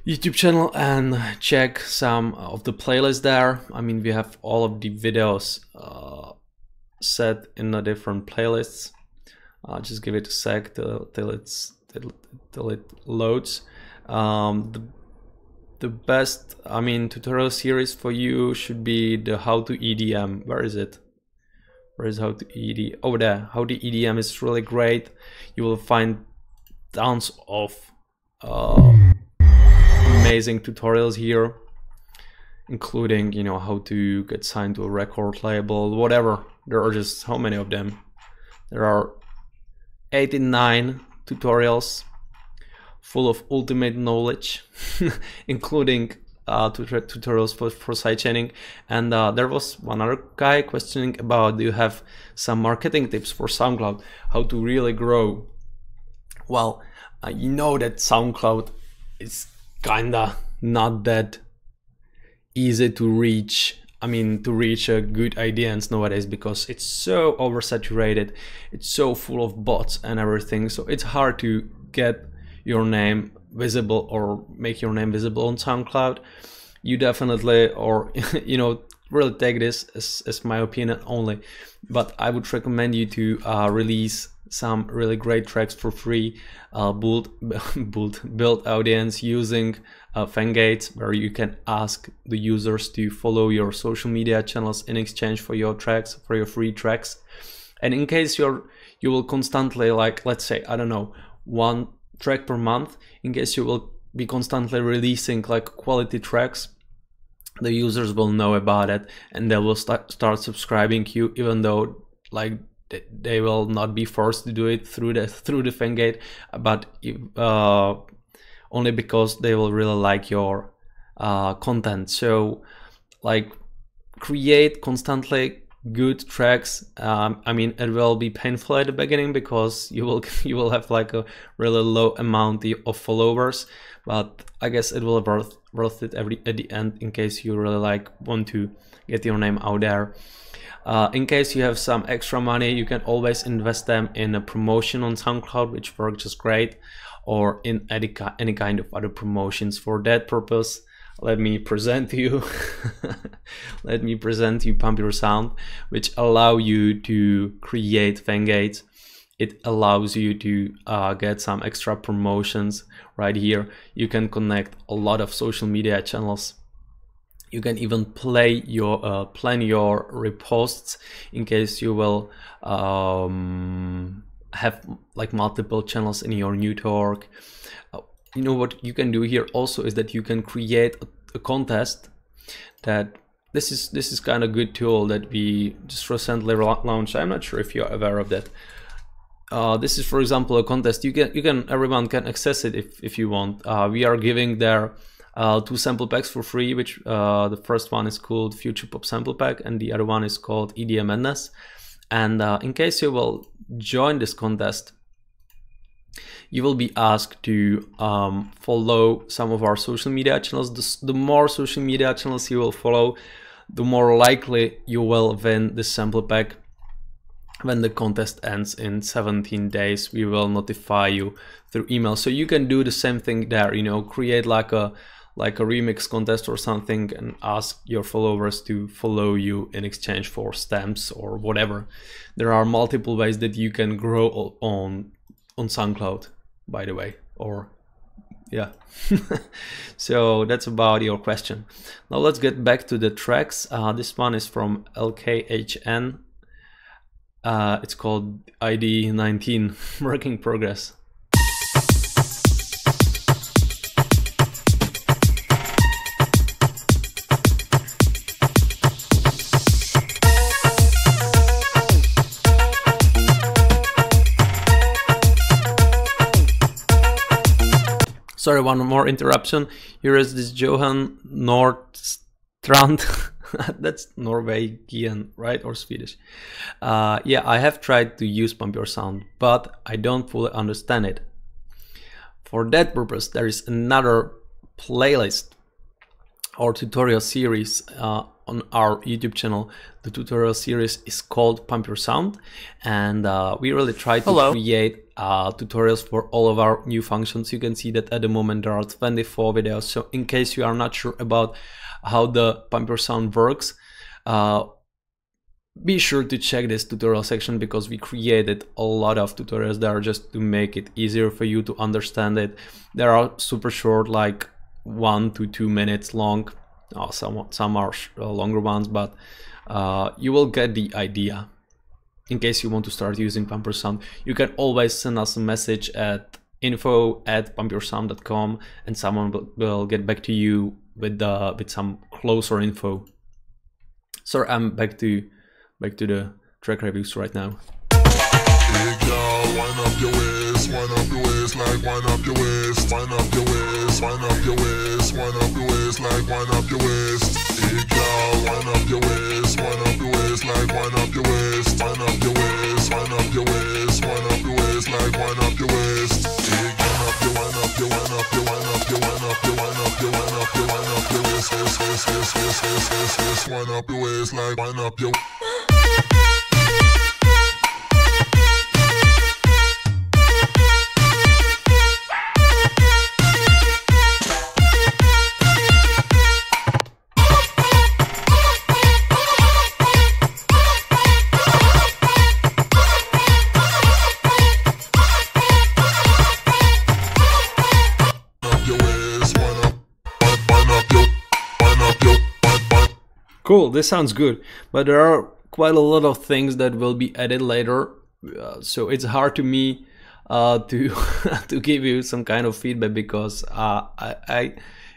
YouTube channel and check some of the playlists there. I mean, we have all of the videos set in the different playlists. Just give it a sec till it loads. The best, I mean, tutorial series for you should be the How to EDM. Where is it? Where is How to EDM? Over there. How to EDM is really great. You will find tons of amazing tutorials here, including, you know, how to get signed to a record label, whatever. There are just so many of them. There are 89 tutorials full of ultimate knowledge, including tutorials for sidechaining. And there was one other guy questioning about, do you have some marketing tips for SoundCloud, how to really grow? Well, you know that SoundCloud is kinda not that easy to reach. I mean, to reach a good audience nowadays, because it's so oversaturated, it's so full of bots and everything, so it's hard to get your name visible or make your name visible on SoundCloud. You definitely, or you know, really take this as my opinion only, but I would recommend you to release some really great tracks for free, build audience using fan gates, where you can ask the users to follow your social media channels in exchange for your tracks, for your free tracks. And in case you will constantly, like, let's say, I don't know, 1 track per month, in case you will be constantly releasing like quality tracks, the users will know about it and they will start subscribing you, even though like they will not be forced to do it through the fan gate, but only because they will really like your content. So like, create constantly good tracks. I mean, it will be painful at the beginning because you will have like a really low amount of followers, but I guess it will be worth it at the end, in case you really like want to get your name out there. In case you have some extra money, you can always invest them in a promotion on SoundCloud, which works just great, or in any kind of other promotions. For that purpose, let me present you Pump Your Sound, which allow you to create fan gates. It allows you to get some extra promotions right here. You can connect a lot of social media channels. You can even plan your reposts, in case you will have like multiple channels in your network. You know what you can do here also is that you can create a contest. That this is kind of good tool that we just recently launched. I'm not sure if you're aware of that. This is, for example, a contest. Everyone can access it if you want. We are giving there 2 sample packs for free, which the first one is called Future Pop Sample Pack and the other one is called EDM Madness. And in case you will join this contest, you will be asked to follow some of our social media channels. The more social media channels you will follow, the more likely you will win this sample pack. When the contest ends in 17 days, we will notify you through email. So you can do the same thing there, you know, create like a remix contest or something and ask your followers to follow you in exchange for stamps or whatever. There are multiple ways that you can grow on SoundCloud. by the way, or yeah. So that's about your question. Now let's get back to the tracks. This one is from LKHN. It's called ID 19, work in progress. Sorry, one more interruption. Here is this Johan Nordstrand. That's Norwegian, right? Or Swedish. Yeah, I have tried to use Pump Your Sound, but I don't fully understand it. For that purpose, there is another playlist or tutorial series on our YouTube channel. The tutorial series is called Pump Your Sound, and we really try to create tutorials for all of our new functions. You can see that at the moment there are 24 videos, so in case you are not sure about how the Pump Your Sound works, be sure to check this tutorial section, because we created a lot of tutorials there just to make it easier for you to understand it. There are super short, like 1 to 2 minutes long. Some are longer ones, but you will get the idea. In case you want to start using Pump Your Sound, you can always send us a message at info@pumpyoursound.com, and someone will get back to you with some closer info. So I'm back to the track reviews right now. Hey girl, wind up your waist like wind up your waist, wind up your waist, wind up your waist, wind up your waist like wind up your waist. Hey girl, wind up your waist like wind up your waist, wind up your waist, wind up your waist, wind up your waist like wind up your waist. Hey girl, wind up your wind up your wind up your wind up your wind up your wind up your wind up your waist, wind up your waist like wind up your. Cool, this sounds good, but there are quite a lot of things that will be added later, so it's hard to me to to give you some kind of feedback, because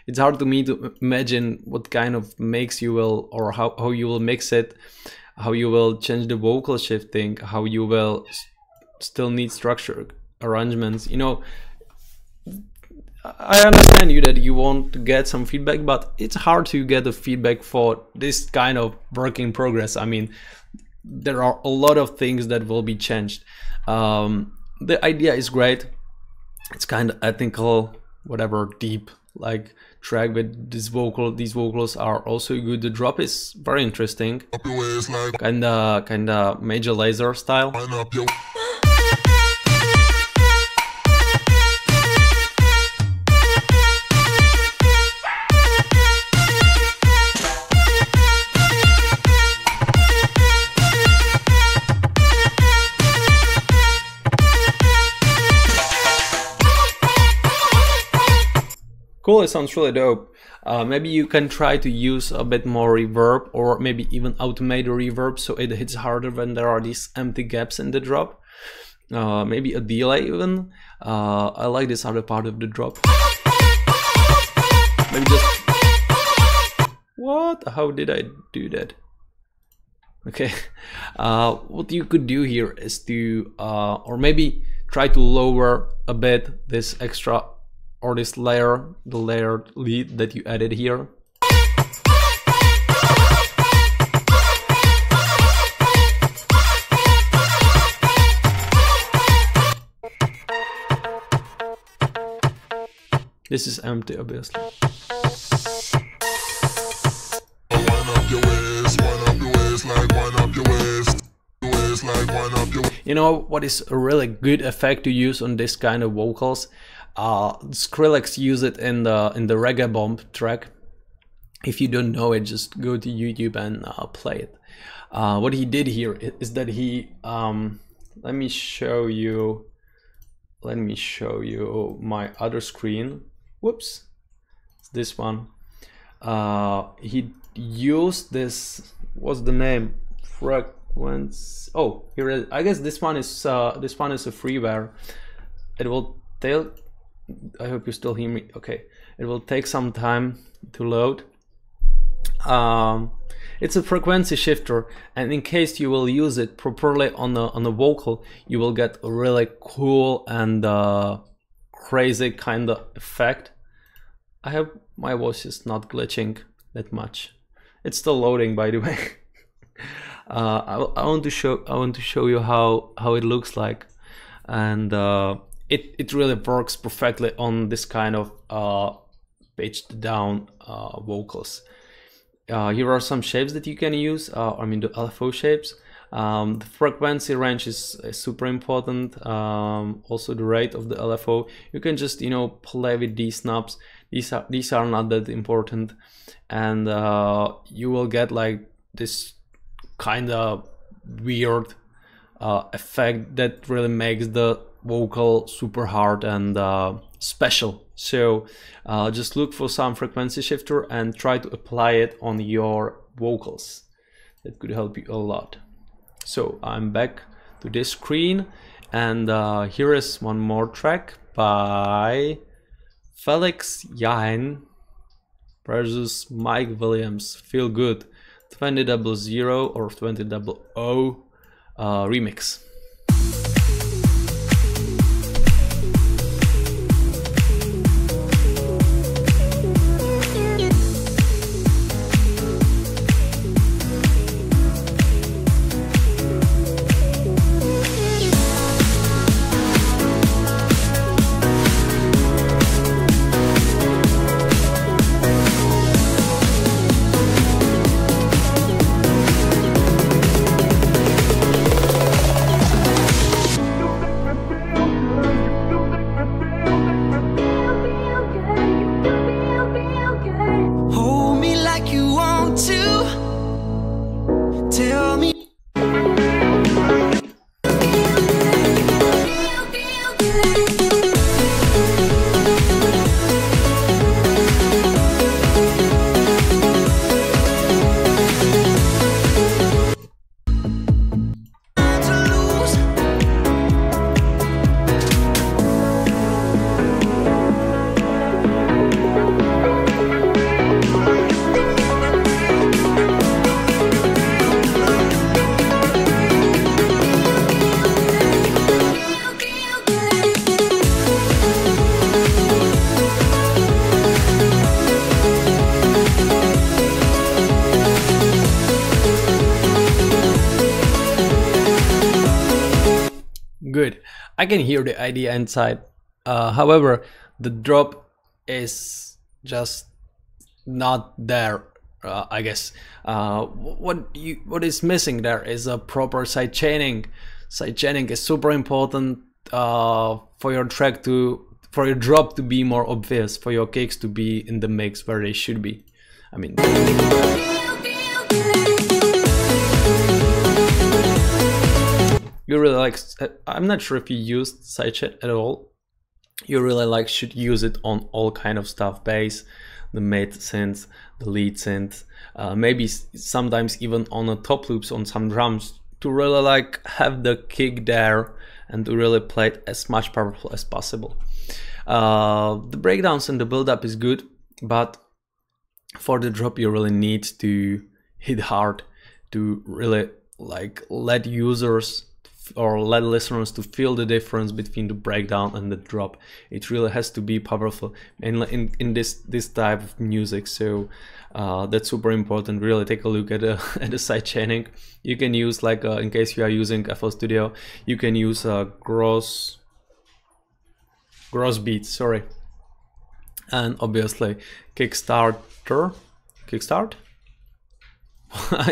it's hard to me to imagine what kind of mix you will, or how you will mix it, how you will change the vocal shifting, how you will still need structure arrangements. You know, I understand you that you want to get some feedback, but it's hard to get the feedback for this kind of work in progress. I mean, there are a lot of things that will be changed. The idea is great. It's kind of ethical, whatever, deep, like track with this vocal. These vocals are also good. The drop is very interesting, kinda Major Lazer style. Cool, it sounds really dope. Maybe you can try to use a bit more reverb, or maybe even automate the reverb so it hits harder when there are these empty gaps in the drop. Maybe a delay even. I like this other part of the drop. Maybe just... What? How did I do that? Okay. What you could do here is to, or maybe try to lower a bit this extra, or this layer, the layered lead that you added here. This is empty, obviously. You know what is a really good effect to use on this kind of vocals? Skrillex used it in the Reggae Bomb track. If you don't know it, just go to YouTube and play it. What he did here is that he let me show you let me show you my other screen. Whoops, it's this one. He used this, what's the name? Frequency. Oh, here it is. I guess this one is a freeware. It will take, I hope you still hear me. Okay, it will take some time to load. It's a frequency shifter, and in case you will use it properly on a vocal, you will get a really cool and crazy kind of effect. I hope my voice is not glitching that much. It's still loading, by the way. I want to show you how it looks like, and it really works perfectly on this kind of pitched down vocals. Here are some shapes that you can use. I mean the LFO shapes. The frequency range is super important. Also the rate of the LFO. You can just, you know, play with these knobs. These are not that important, and you will get like this kind of weird effect that really makes the vocal super hard and special. So just look for some frequency shifter and try to apply it on your vocals. That could help you a lot. So I'm back to this screen, and here is one more track by Felix Jaehn versus Mike Williams. Feel Good 2000 or 2000 remix. Good. I can hear the idea inside. However, the drop is just not there. I guess what is missing there is a proper side chaining. Side chaining is super important for your track for your drop to be more obvious, for your kicks to be in the mix where they should be. I mean. You really like, I'm not sure if you used sidechain at all. You really should use it on all kind of stuff, bass, the mid synth, the lead synth, maybe sometimes even on the top loops on some drums, to really have the kick there and to really play it as much powerful as possible. The breakdowns and the build-up is good, but for the drop you really need to hit hard to really let users or let listeners to feel the difference between the breakdown and the drop. It really has to be powerful in this type of music. So that's super important. Really take a look at the side chaining. You can use in case you are using FL Studio, you can use gross beats, sorry, and obviously Kickstart.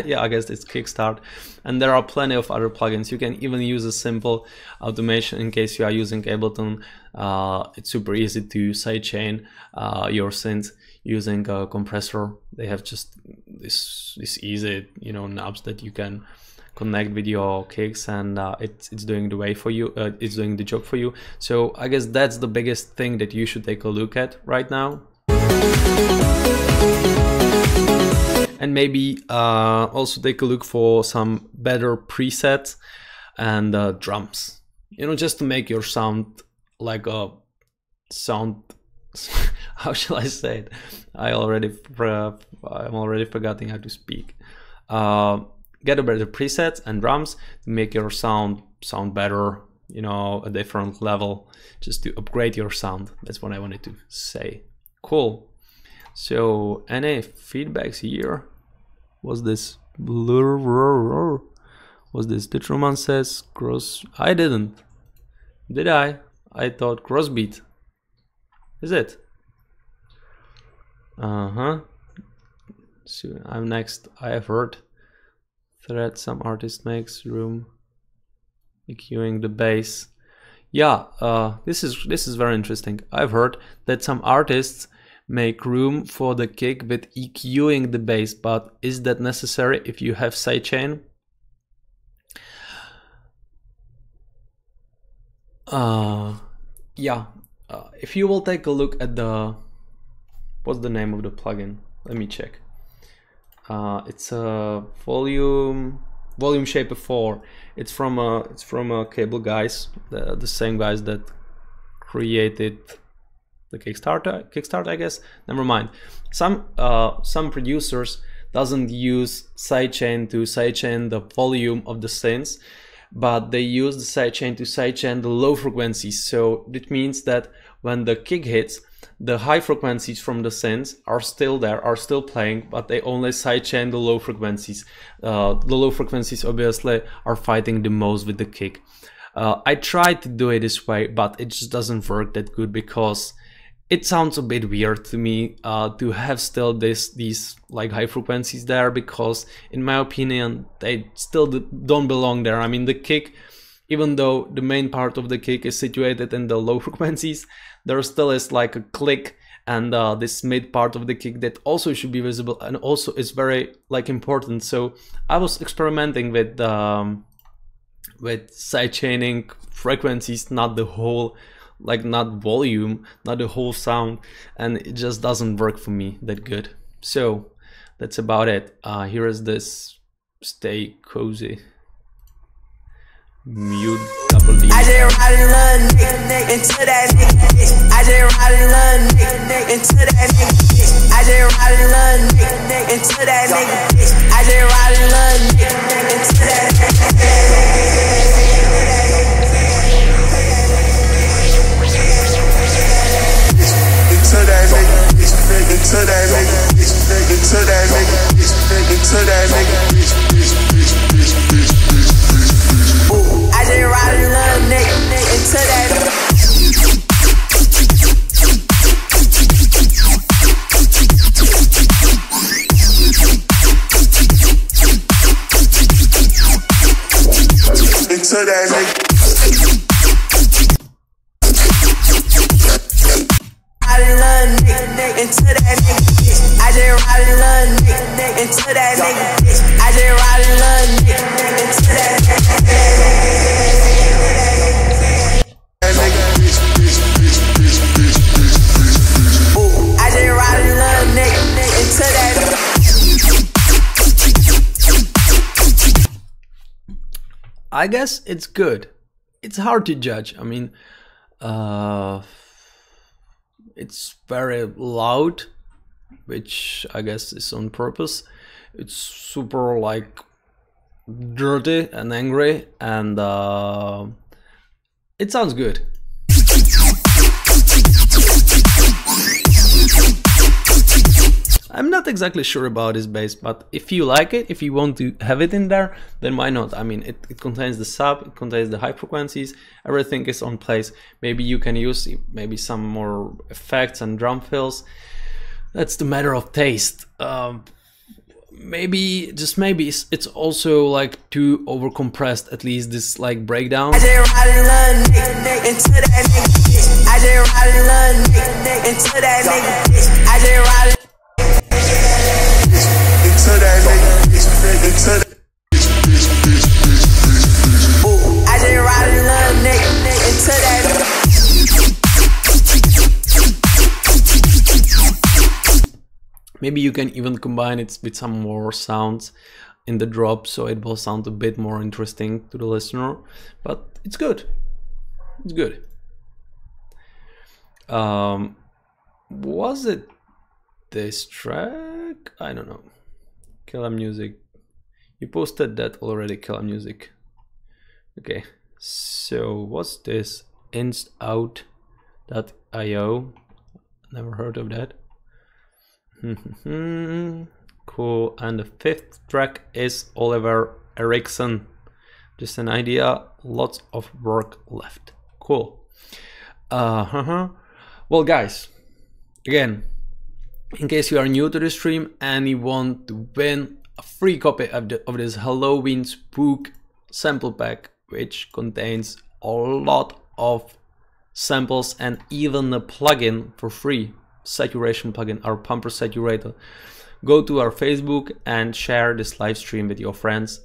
Yeah, I guess it's Kickstart, and there are plenty of other plugins. You can even use a simple automation in case you are using Ableton. It's super easy to sidechain your synth using a compressor. They have just this easy, knobs that you can connect with your kicks, and it's doing the way for you. It's doing the job for you. So I guess that's the biggest thing that you should take a look at right now. And maybe also take a look for some better presets and drums. You know, just to make your sound like a sound. How shall I say it? I'm already forgetting how to speak. Get a better presets and drums to make your sound better. You know, a different level, just to upgrade your sound. That's what I wanted to say. Cool. So any feedbacks here? Was this blur? Was this Detroman says cross? I didn't. Did I? I thought crossbeat. Is it? So I'm next. I have heard that some artist makes room EQing the bass. Yeah, this is very interesting. I've heard that some artists make room for the kick with EQing the bass, but is that necessary if you have sidechain? Yeah, if you will take a look at the, what's the name of the plugin? Let me check. It's a volume shaper 4. It's from Cable guys, the same guys that created the Kickstarter, I guess. Never mind. Some producers doesn't use sidechain to sidechain the volume of the synths, but they use the sidechain to sidechain the low frequencies. So it means that when the kick hits, the high frequencies from the synths are still there, are still playing, but they only sidechain the low frequencies. The low frequencies obviously are fighting the most with the kick. I tried to do it this way, but it just doesn't work that good, because it sounds a bit weird to me to have still these like high frequencies there, because in my opinion they still don't belong there. I mean, the kick, even though the main part of the kick is situated in the low frequencies, there still is like a click and this mid part of the kick that also should be visible, and also is very like important. So I was experimenting with sidechaining frequencies, not the whole, like not volume, not the whole sound, and it just doesn't work for me that good. So that's about it. Here is this Stay Cozy. Mute double D. I just ride a little nigga into that nigga bitch. I just ride a little nigga into that nigga bitch. I just ride a little nigga into that nigga bitch. I just ride a little nigga into that nigga into that nigga, into that nigga, into that nigga, into that nigga. I just ride a little nigga into that nigga. Into that nigga. Into that nigga bitch. I just ride a little nigga into that nigga bitch. I just ride a little nigga into that nigga. Ooh, I just ride a little nigga into that nigga. I guess it's good. It's hard to judge. I mean, it's very loud, which I guess is on purpose. It's super like dirty and angry, and it sounds good. I'm not exactly sure about this bass, but if you like it, if you want to have it in there, then why not? I mean, it contains the sub, it contains the high frequencies, everything is on place. Maybe you can use maybe some more effects and drum fills. That's the matter of taste. Maybe, just maybe, it's also like too overcompressed, at least this like breakdown. I just ride a little nigga into that nigga bitch. I just ride a little nigga into that nigga bitch. I just ride into that nigga, into that Maybe you can even combine it with some more sounds in the drop, so it will sound a bit more interesting to the listener, but it's good. It's good. Was it this track? I don't know. Killer Music. You posted that already, Killer Music. Okay, so what's this? Instout.io. Never heard of that. Cool. And the fifth track is Oliver Erickson. Just an idea. Lots of work left. Cool. Well, guys, again, in case you are new to the stream and you want to win a free copy of this Halloween Spook sample pack, which contains a lot of samples and even a plugin for free, saturation plugin, our pumper saturator, go to our Facebook and share this live stream with your friends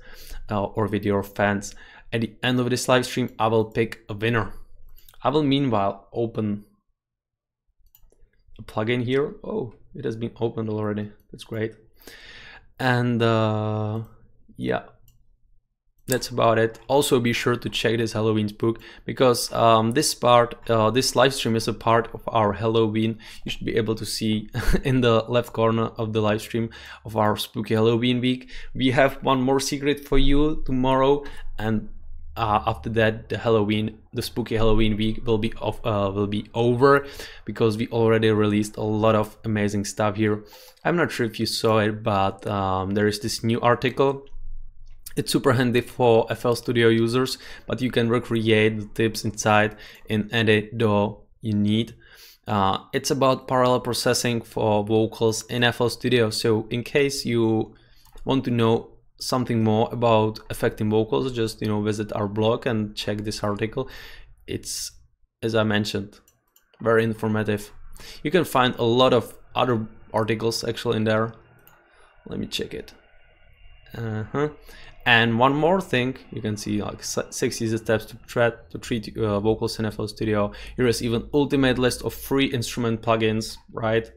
or with your fans. At the end of this live stream, I will pick a winner. I will meanwhile open a plugin here. Oh, it has been opened already. That's great. And yeah, that's about it. Also be sure to check this Halloween Spook, because this live stream is a part of our Halloween. You should be able to see in the left corner of the live stream of our Spooky Halloween week. We have one more secret for you tomorrow, and after that the Spooky Halloween week will be over, because we already released a lot of amazing stuff here. I'm not sure if you saw it, but there is this new article. It's super handy for FL Studio users, but you can recreate the tips inside in any DAW you need. It's about parallel processing for vocals in FL Studio. So in case you want to know something more about affecting vocals, just visit our blog and check this article. It's, as I mentioned, very informative. You can find a lot of other articles actually in there. Let me check it. And one more thing, you can see like 6 easy steps to treat vocals in FL Studio. Here is even ultimate list of free instrument plugins, right?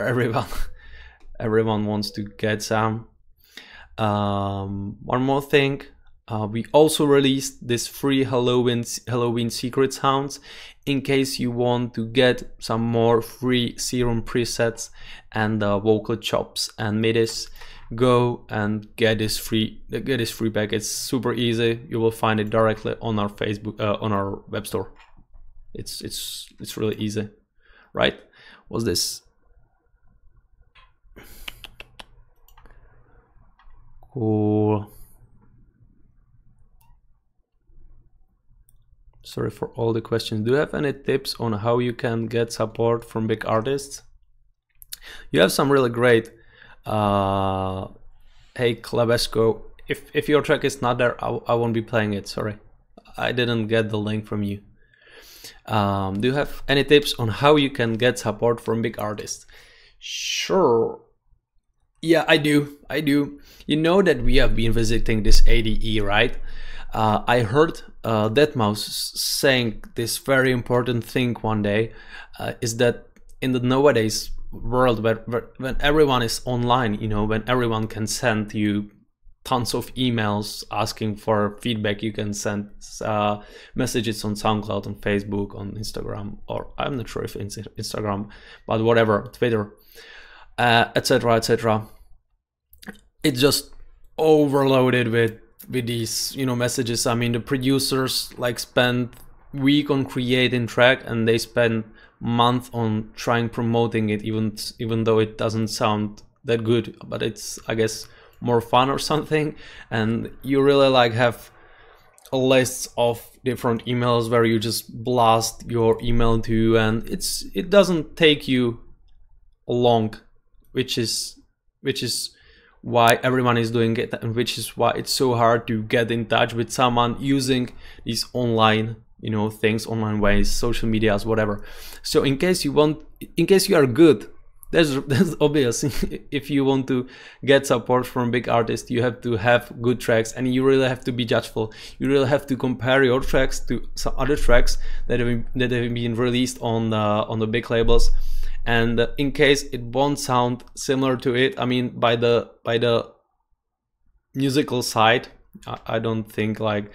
Everyone wants to get some. One more thing, we also released this free Halloween secret sounds. In case you want to get some more free serum presets and vocal chops and midis, go and get this free pack. It's super easy. You will find it directly on our Facebook, on our web store. It's really easy, right? What's this? Cool. Sorry for all the questions. Do you have any tips on how you can get support from big artists? You have some really great. Hey Klabesco, if your track is not there, I won't be playing it. Sorry, I didn't get the link from you. Do you have any tips on how you can get support from big artists? Sure. Yeah, I do. You know that we have been visiting this ADE, right? I heard Deadmau5 saying this very important thing one day, is that in the nowadays world when everyone is online, when everyone can send you tons of emails asking for feedback, you can send messages on SoundCloud, on Facebook, on Instagram, or I'm not sure if it's Instagram, but whatever, Twitter, etc. It's just overloaded with these messages. I mean, the producers like spend week on creating track, and they spend month on trying promoting it, even though it doesn't sound that good, but it's, I guess, more fun or something. And you really like have a list of different emails where you just blast your email to, and it doesn't take you long, which is why everyone is doing it, and which is why it's so hard to get in touch with someone using these online things, online ways, social medias, whatever. So in case you are good, that's obvious. If you want to get support from big artists, you have to have good tracks, and you really have to be judgeful. You really have to compare your tracks to some other tracks that have been released on the big labels, and in case it won't sound similar to it, I mean by the musical side, I don't think like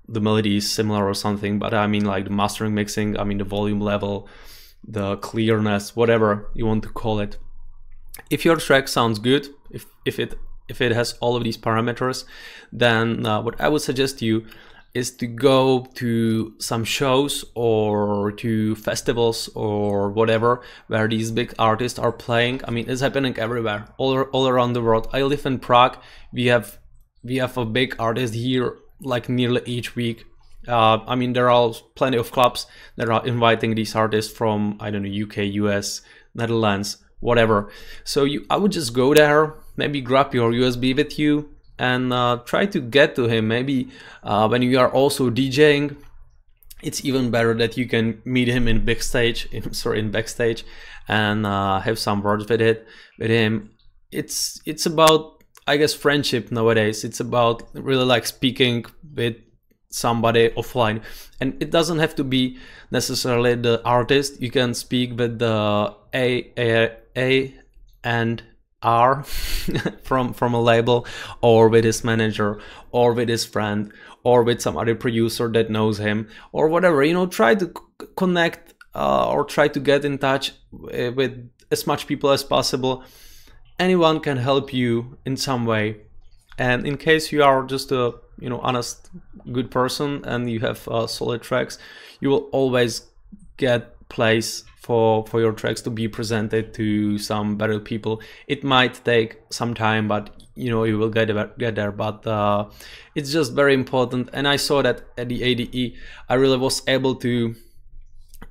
the melody is similar or something, but I mean like the mastering, mixing, I mean the volume level, the clearness, whatever you want to call it. If your track sounds good, if it has all of these parameters, then what I would suggest you is to go to some shows or to festivals or whatever where these big artists are playing. I mean, it's happening everywhere, all around the world. I live in Prague. We have a big artist here like nearly each week. I mean, there are plenty of clubs that are inviting these artists from, I don't know, UK, US, Netherlands, whatever. So I would just go there, maybe grab your USB with you and try to get to him. Maybe when you are also DJing, it's even better that you can meet him in backstage and have some words with him. It's about, I guess, friendship nowadays. It's about really like speaking with somebody offline, and it doesn't have to be necessarily the artist. You can speak with the A and R from a label, or with his manager, or with his friend, or with some other producer that knows him, or whatever. You know, try to connect or try to get in touch with as much people as possible. Anyone can help you in some way, and in case you are just a honest, good person and you have solid tracks, you will always get place for your tracks to be presented to some better people. It might take some time, but you will get there. But it's just very important, and I saw that at the ADE. I really was able to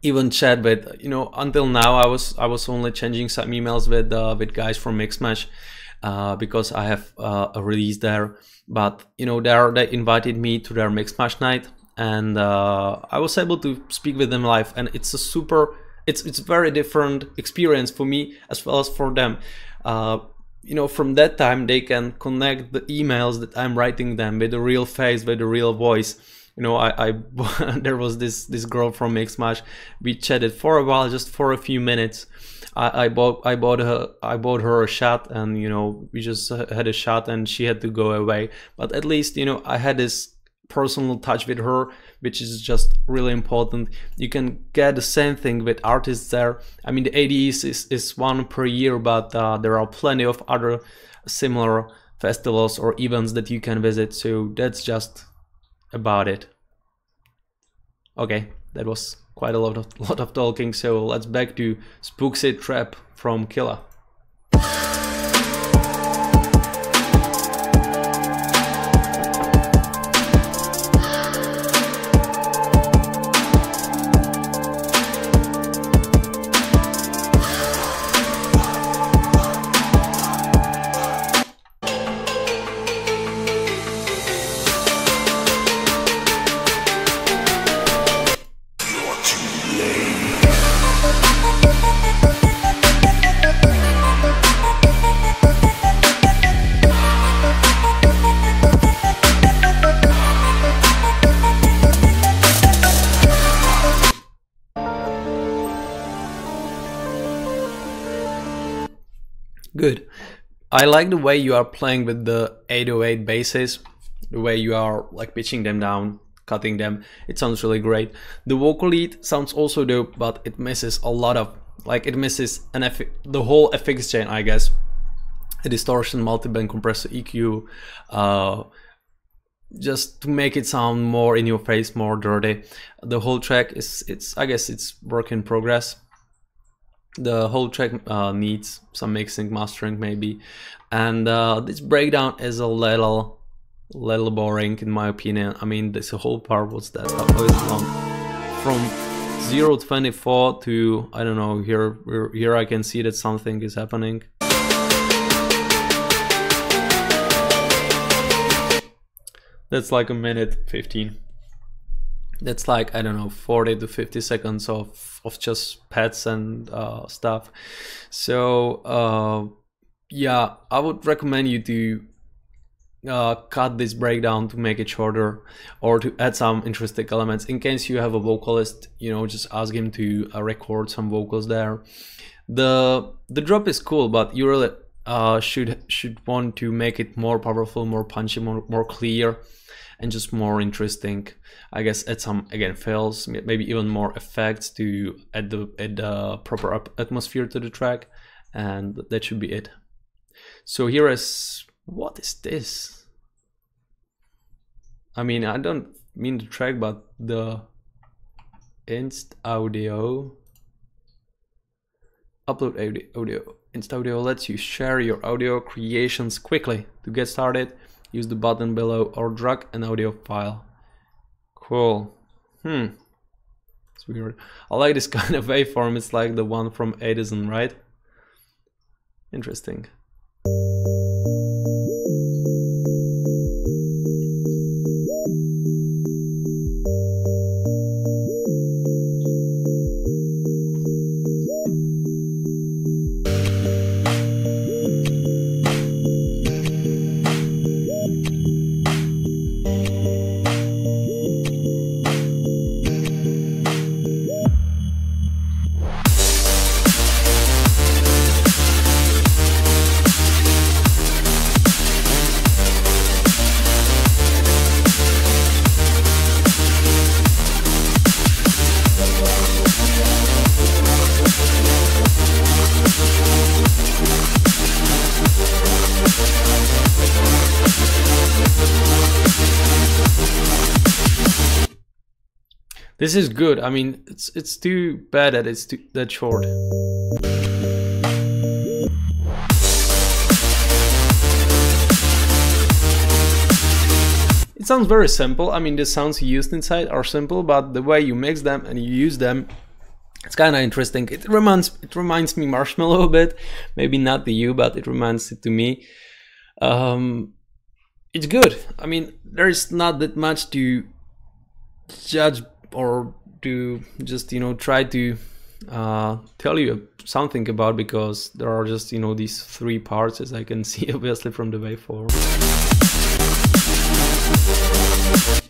even chat with, until now I was only changing some emails with guys from Mixmash because I have a release there. But there they invited me to their Mixmash night, and I was able to speak with them live, and it's a very different experience for me as well as for them. From that time they can connect the emails that I'm writing them with the real face, with the real voice. There was this girl from Mixmash. We chatted for a while, just for a few minutes. I bought her a shot, and we just had a shot, and she had to go away. But at least I had this personal touch with her, which is just really important. You can get the same thing with artists there. I mean, the ADEs is one per year, but there are plenty of other similar festivals or events that you can visit. So that's just about it. Okay, that was quite a lot of talking, so let's back to Spook Sit Trap from Killa. Good. I like the way you are playing with the 808 basses, the way you are like pitching them down, cutting them. It sounds really great. The vocal lead sounds also dope, but it misses a lot of, it misses the whole FX chain, I guess. A distortion, multiband compressor, EQ, just to make it sound more in your face, more dirty. The whole track I guess it's work in progress. The whole track needs some mixing, mastering maybe, and this breakdown is a little boring in my opinion. I mean, this whole part was that long, from 0.24 to, I don't know, here I can see that something is happening. That's like 1:15. That's like, I don't know, 40 to 50 seconds of just pads and stuff. So yeah, I would recommend you to cut this breakdown to make it shorter, or to add some interesting elements. In case you have a vocalist, just ask him to record some vocals there. The drop is cool, but you really should want to make it more powerful, more punchy, more clear, and just more interesting. I guess add some, again, fills, maybe even more effects to add the proper atmosphere to the track, and that should be it. So here is, what is this? I mean, I don't mean the track, but the Inst Audio. Upload audio. Inst Audio lets you share your audio creations quickly. To get started, use the button below or drag an audio file. Cool. It's weird. I like this kind of waveform. It's like the one from Edison, right? Interesting. This is good. I mean, it's too bad that it's that short. It sounds very simple. I mean, the sounds used inside are simple, but the way you mix them and you use them, it's kind of interesting. It reminds me Marshmallow a bit. Maybe not to you, but it reminds it to me. It's good. I mean, there is not that much to judge or to just, you know, try to tell you something about, because there are just, you know, these three parts, as I can see obviously from the waveform.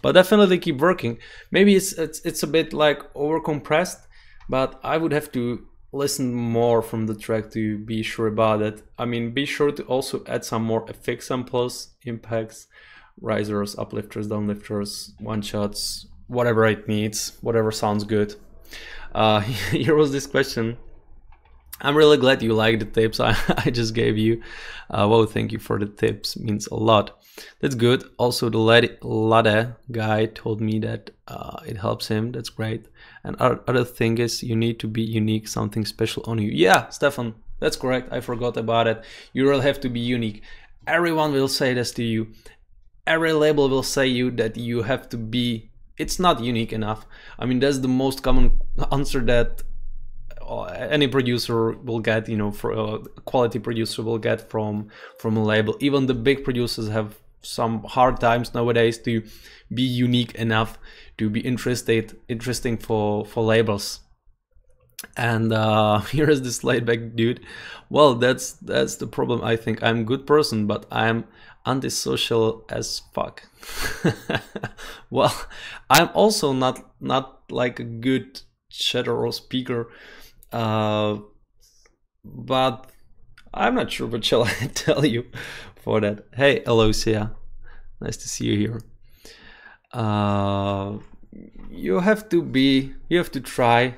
But definitely keep working. Maybe it's a bit like over compressed, but I would have to listen more from the track to be sure about it. I mean, be sure to also add some more effects samples, impacts, risers, uplifters, downlifters, one shots, whatever it needs, whatever sounds good. Here was this question. I'm really glad you like the tips I just gave you. Well, thank you for the tips, means a lot. That's good. Also, the Lade guy told me that it helps him. That's great. And other thing is, you need to be unique, something special on you. Yeah, Stefan, that's correct. I forgot about it. You really have to be unique. Everyone will say this to you. Every label will say you that you have to be. It's not unique enough. I mean, that's the most common answer that any producer will get, you know, for a quality producer will get from a label. Even the big producers have some hard times nowadays to be unique enough to be interesting for labels. And here is this laid back dude. Well, that's the problem. I think I'm a good person, but I'm antisocial as fuck. Well, I'm also not like a good chatter or speaker, but I'm not sure what shall I tell you for that. Hey, Alosia, nice to see you here. You have to try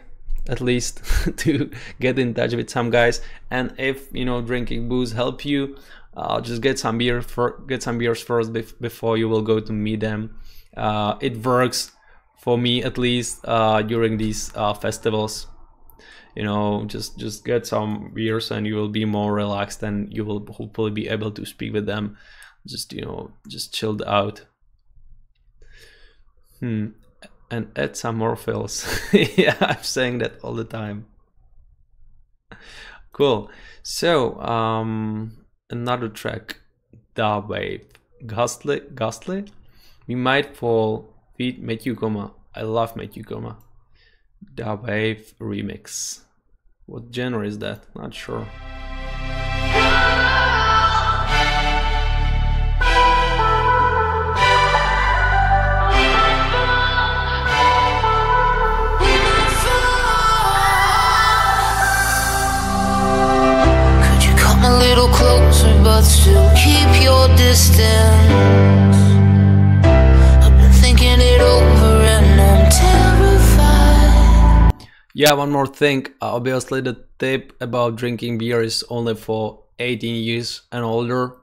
at least to get in touch with some guys, and if, you know, drinking booze help you, just get some beers first before you will go to meet them. It works for me, at least during these festivals. You know, just get some beers and you will be more relaxed, and you will hopefully be able to speak with them. Just, you know, just chilled out. And add some more fills. Yeah, I'm saying that all the time. Cool. So another track, Da Wave, Ghastly. We might fall feat Metyukoma. I love Metyukoma. Da Wave remix. What genre is that? Not sure. but still keep your distance. I've been thinking it over and I'm terrified. Yeah, one more thing. Obviously, the tip about drinking beer is only for 18 years and older.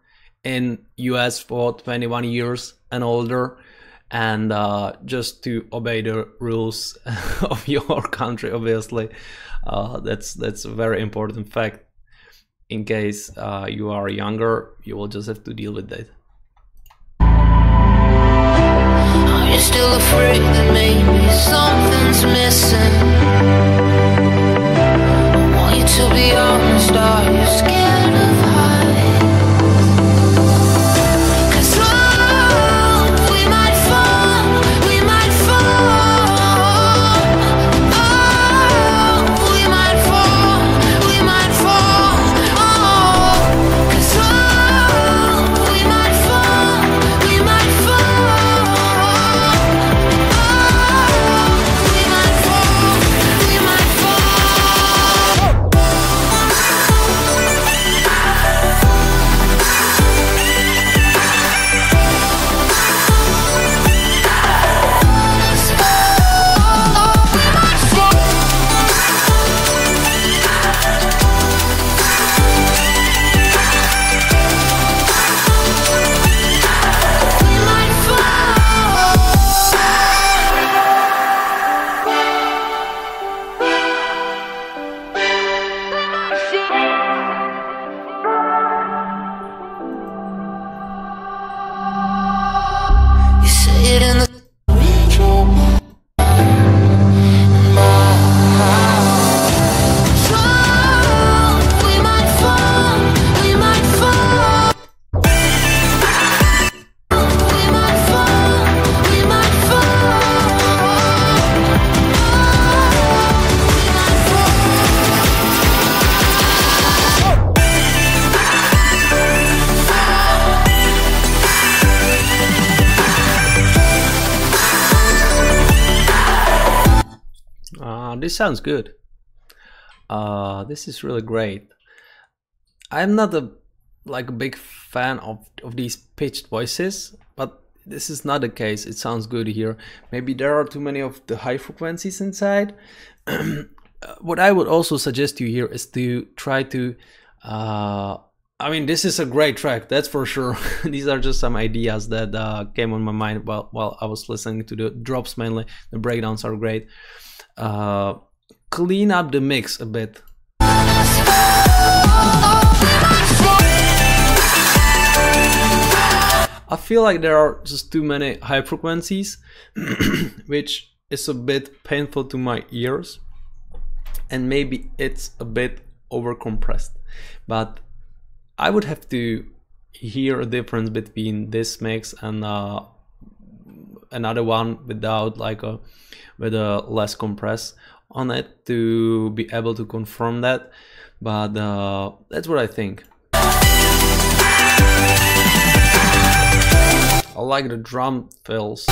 In US for 21 years and older. And just to obey the rules of your country, obviously. That's a very important fact. In case you are younger, you will just have to deal with that. Are you still afraid that maybe something's missing? I want you to be honest, are you scared of heights? 'Cause oh, we might fall, we might fall. Oh, we might fall, we might fall. Oh, 'cause oh, we might fall, we might fall. We might fall, we might you say it in the we might fall, we might fall. We might fall, we might This sounds good. This is really great. I'm not a big fan of these pitched voices, but this is not the case. It sounds good here. Maybe there are too many of the high frequencies inside. What I would also suggest you here is to try to I mean, this is a great track, that's for sure. These are just some ideas that came on my mind while I was listening to the drops mainly. The breakdowns are great. Clean up the mix a bit. I feel like there are just too many high frequencies, which is a bit painful to my ears, and maybe it's a bit over compressed, but I would have to hear a difference between this mix and another one without with a less compress on it to be able to confirm that, but that's what I think. I like the drum fills.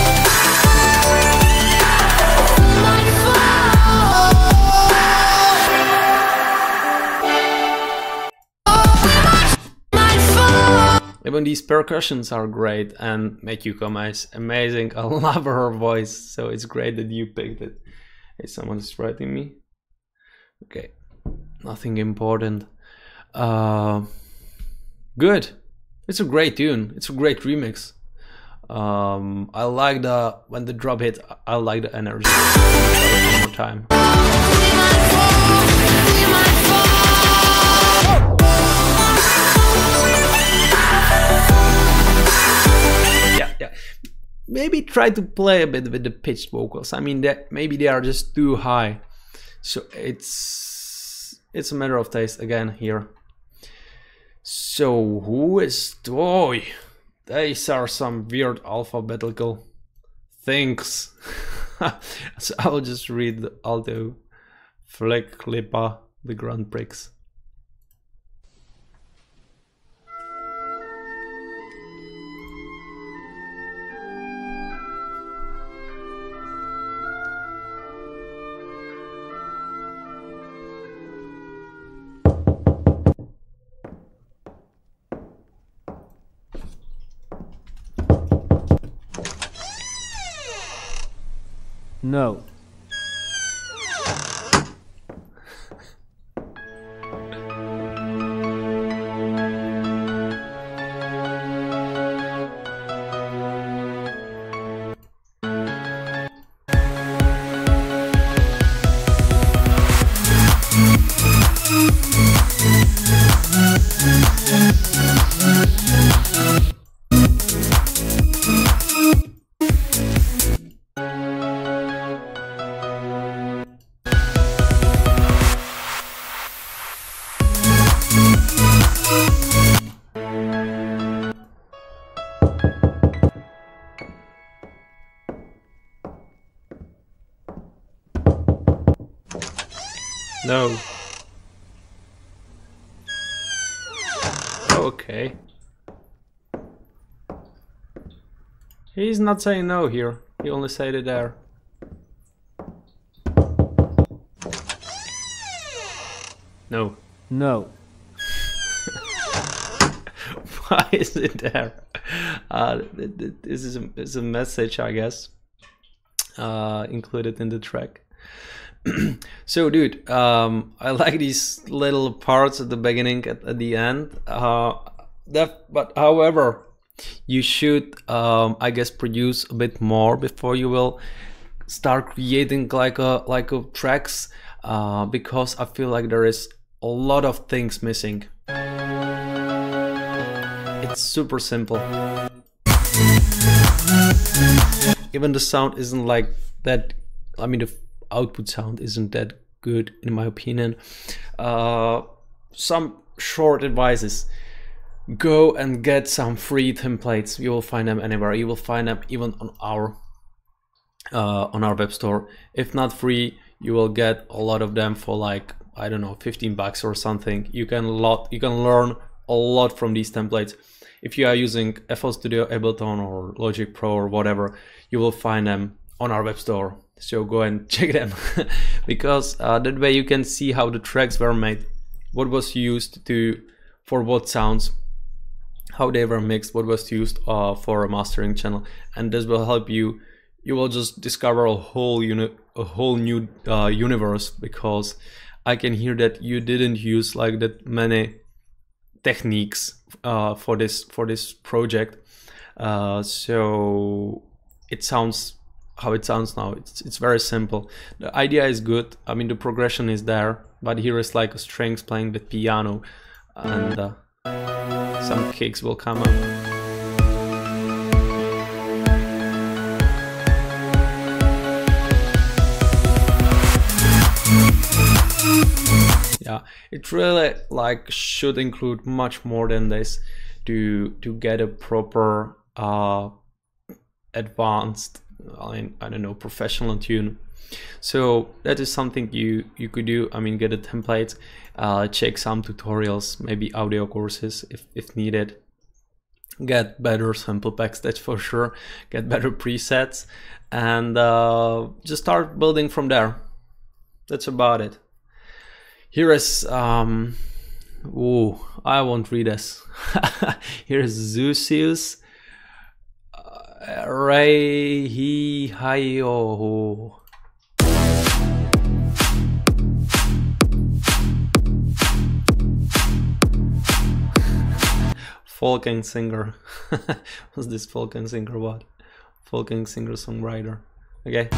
Even these percussions are great and make you come amazing. I love her voice, so it's great that you picked it. Hey, someone is writing me. Okay, nothing important. Good. It's a great tune. It's a great remix. I like when the drop hit. I like the energy. One more time. Yeah. Maybe try to play a bit with the pitched vocals. I mean, maybe they are just too high. So it's a matter of taste again here. So who is Toy? These are some weird alphabetical things. So I'll just read the alto. Fleck, Klippa, the Grand Prix. No. No. Okay. He's not saying no here. He only said it there. No. No. Why is it there? This is a message, I guess, included in the track. So, dude, I like these little parts at the beginning, at the end. But however, you should, I guess, produce a bit more before you will start creating like a tracks, because I feel like there is a lot of things missing. It's super simple. Even the sound isn't like that. I mean, the output sound isn't that good in my opinion. Some short advices: go and get some free templates. You will find them anywhere. You will find them even on our web store. If not free, you will get a lot of them for like, I don't know, 15 bucks or something. You can learn a lot from these templates. If you are using FL Studio, Ableton or Logic Pro or whatever, you will find them on our web store. So go and check them because that way you can see how the tracks were made, what was used for what sounds, how they were mixed, what was used for a mastering channel, and this will help you. You will just discover a whole new universe, because I can hear that you didn't use like that many techniques for this project. So it sounds how it sounds now. It's very simple. The idea is good. I mean, the progression is there, but here is like a strings playing with piano, and some kicks will come up. Yeah, it really like should include much more than this to get a proper advanced, I don't know, professional tune. So that is something you could do. I mean, get a template, check some tutorials, maybe audio courses if needed, get better sample packs, that's for sure, get better presets, and just start building from there. That's about it. Here is ooh, I won't read this. Here is Zeusius Ray He Hayo. Folk and singer. What's this folk and singer? What? Folk and singer songwriter. Okay.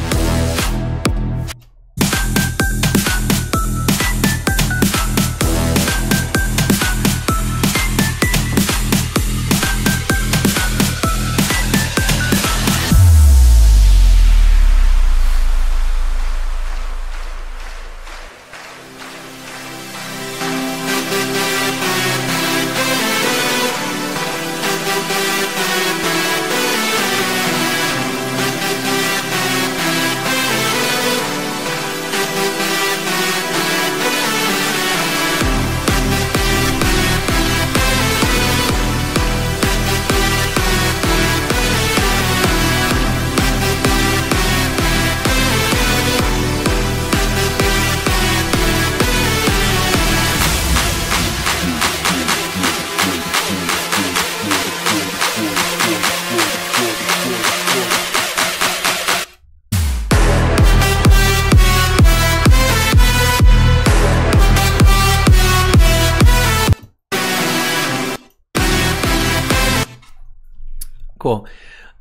Cool.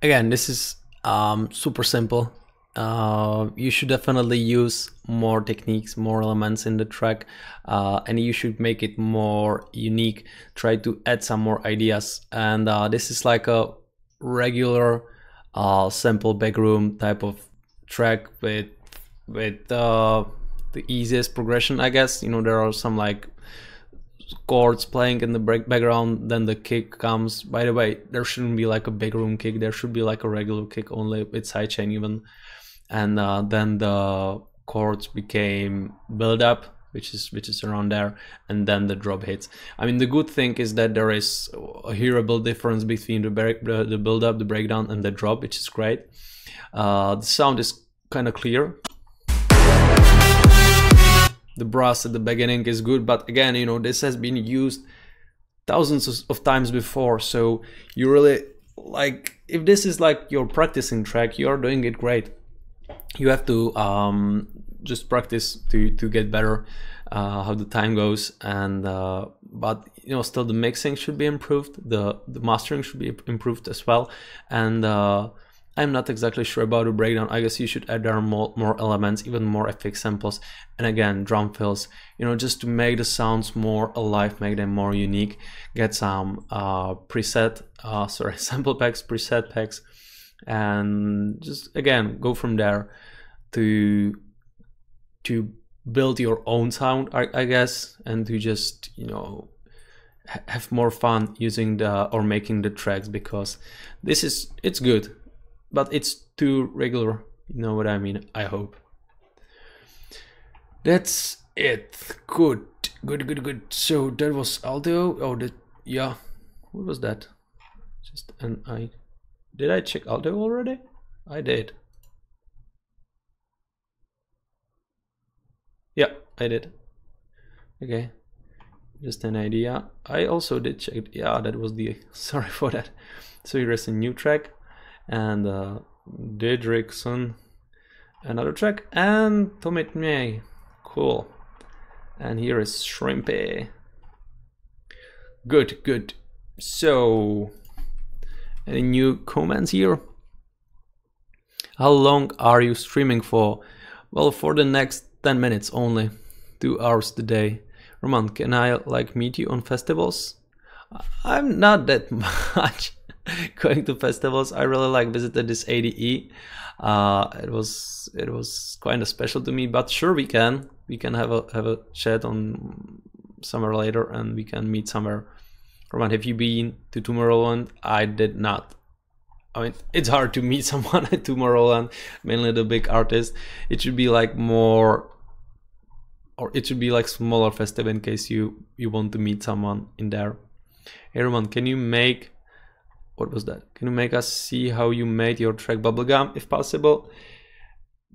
Again, this is super simple. You should definitely use more techniques, more elements in the track, and you should make it more unique. Try to add some more ideas, and this is like a regular simple backroom type of track with the easiest progression, I guess. You know, there are some like chords playing in the background, then the kick comes. By the way, there shouldn't be like a backroom kick, there should be like a regular kick only with sidechain even. And then the chords became build up, which is around there, and then the drop hits. I mean, the good thing is that there is a hearable difference between the build up, the breakdown, and the drop, which is great. The sound is kind of clear. The brass at the beginning is good, but again, you know, this has been used thousands of times before, so you really, like, if this is like your practicing track, you're doing it great. You have to just practice to get better how the time goes, and but you know, still the mixing should be improved, the mastering should be improved as well, and I'm not exactly sure about the breakdown. I guess you should add there more elements, even more FX samples, and again drum fills, you know, just to make the sounds more alive, make them more unique. Get some sample packs, preset packs, and just again go from there to build your own sound, I guess, and to just, you know, have more fun using or making the tracks, because it's good, but it's too regular, you know what I mean, I hope. That's it. Good. So that was alto. Oh, yeah, what was that? Just did I check alto already? I did. Yeah, I did. Okay, just an idea. I also did check. Yeah, that was the, sorry for that. So here's a new track, and Didrikson, another track, and Tomit May. Cool. And here is Shrimpy. Good. So, any new comments here? How long are you streaming for? Well, for the next 10 minutes only, 2 hours a day. Roman, can I like meet you on festivals? I'm not that much going to festivals. I really like visited this ADE. It was kind of special to me, but sure, we can have a chat on somewhere later, and we can meet somewhere. Roman, have you been to Tomorrowland? I did not. I mean, it's hard to meet someone at Tomorrowland, mainly the big artists. It should be like more, or it should be like smaller festival in case you want to meet someone in there. Hey Roman, can you make, what was that? Can you make us see how you made your track Bubblegum, if possible?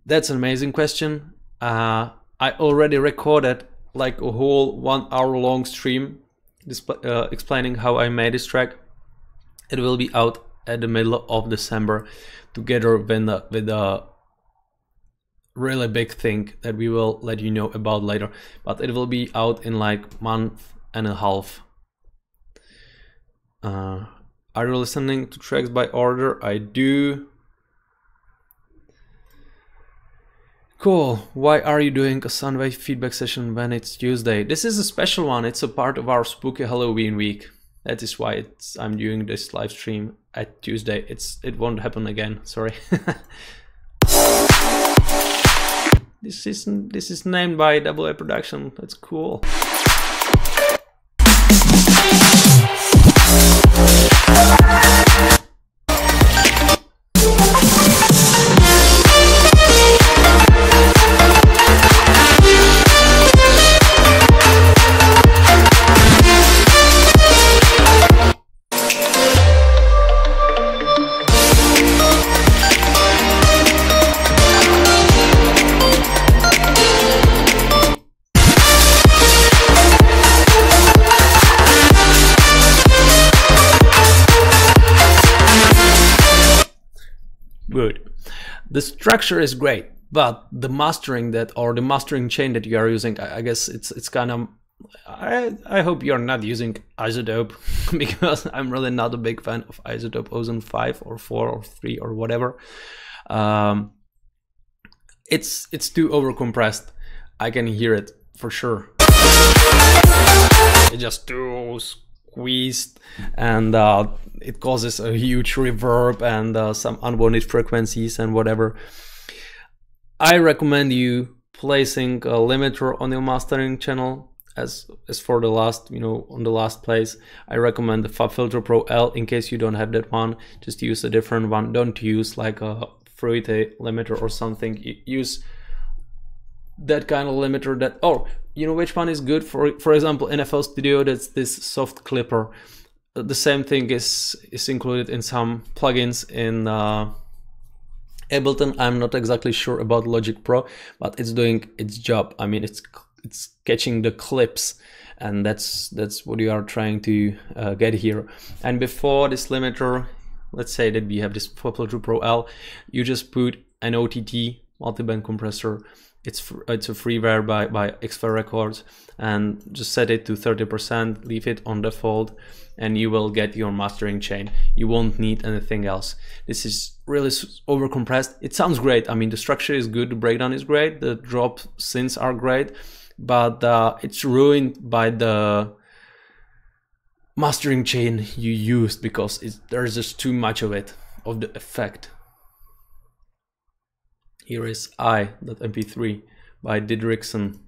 That's an amazing question. I already recorded like a whole 1 hour long stream explaining how I made this track. It will be out at the middle of December, together with a really big thing that we will let you know about later, but it will be out in like month and a half. Are you listening to tracks by order? I do. Cool. Why are you doing a Sunwave feedback session when it's Tuesday? This is a special one. It's a part of our spooky Halloween week. That is why I'm doing this live stream at Tuesday. It won't happen again. Sorry. This is named by AA Production. That's cool. Good. The structure is great, but the mastering that, or the mastering chain that you are using, I guess it's kind of I hope you're not using Isotope, because I'm really not a big fan of Isotope Ozone 5 or 4 or 3 or whatever. It's too overcompressed. I can hear it for sure. It's just too squeezed, and it causes a huge reverb and some unwanted frequencies and whatever. I recommend you placing a limiter on your mastering channel. As for the last, on the last place, I recommend the FabFilter Pro L. In case you don't have that one, just use a different one. Don't use like a Fruity limiter or something. Use that kind of limiter that, which one is good? For example, in FL Studio, that's this soft clipper. The same thing is included in some plugins in Ableton. I'm not exactly sure about Logic Pro, but it's doing its job. I mean, it's catching the clips, and that's what you are trying to get here. And before this limiter, let's say that we have this FabFilter Pro L, you just put an OTT multiband compressor. It's a freeware by Xfer Records, and just set it to 30%, leave it on default, and you will get your mastering chain. You won't need anything else. This is really overcompressed. It sounds great. I mean, the structure is good, the breakdown is great, the drop synths are great, but it's ruined by the mastering chain you used, because there's just too much of it, of the effect. Here is I.mp3 by Didrikson.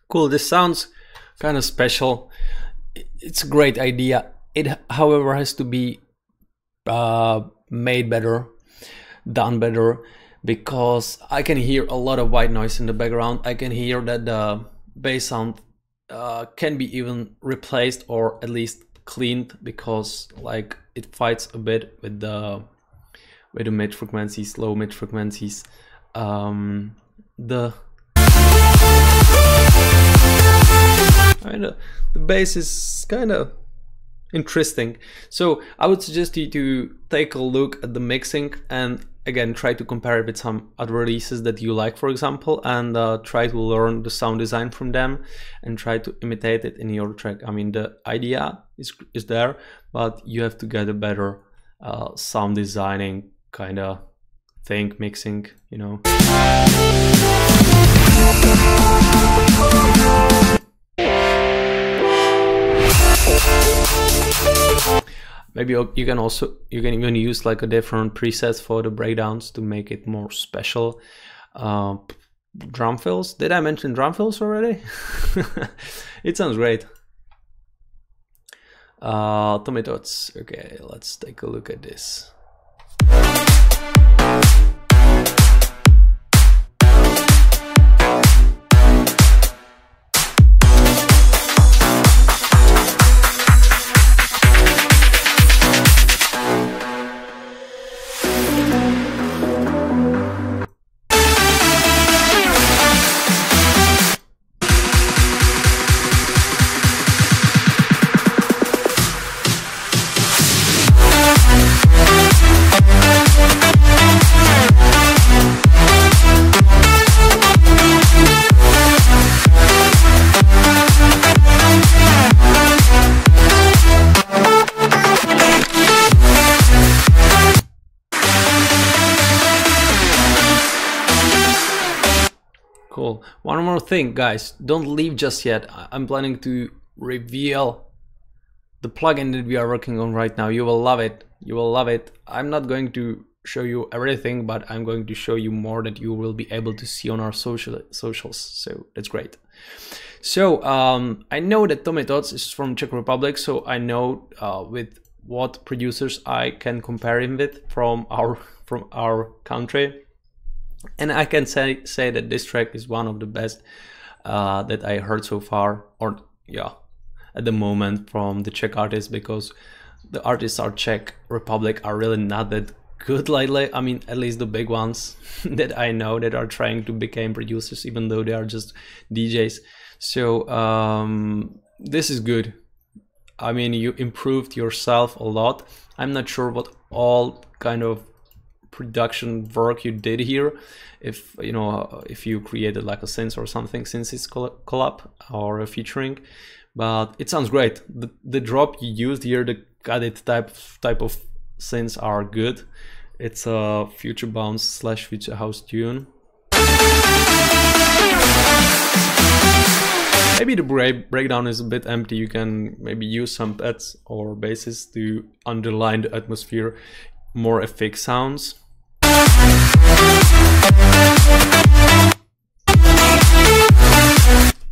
Cool, this sounds kind of special. It's a great idea. It, however, has to be made better, done better, because I can hear a lot of white noise in the background. I can hear that the bass sound can be even replaced or at least cleaned, because like it fights a bit with the mid frequencies, low mid frequencies. The bass is kind of interesting, so I would suggest you to take a look at the mixing and again try to compare it with some other releases that you like, for example, and try to learn the sound design from them and try to imitate it in your track. I mean, the idea is there, but you have to get a better sound designing kind of thing, mixing, Maybe you can even use like a different presets for the breakdowns to make it more special. Drum fills. Did I mention drum fills already? It sounds great. Tommy Tots. Okay, let's take a look at this. Cool. One more thing, guys, don't leave just yet. I'm planning to reveal the plugin that we are working on right now. You will love it. You will love it. I'm not going to show you everything, but I'm going to show you more that you will be able to see on our socials. So that's great. So I know that Tommy Tots is from Czech Republic, so I know with what producers I can compare him with from our country, and I can say that this track is one of the best that I heard so far, or yeah, at the moment, from the Czech artists, because the artists are Czech Republic are really not that good lately. I mean, at least the big ones that I know that are trying to become producers, even though they are just DJs. So this is good. I mean, you improved yourself a lot. I'm not sure what all kind of production work you did here, if you know, if you created like a synth or something since it's collab or a featuring, but it sounds great. The drop you used here, the cut type of synths are good. It's a future bounce / future house tune. Maybe the breakdown is a bit empty. You can maybe use some pads or basses to underline the atmosphere, more epic sounds.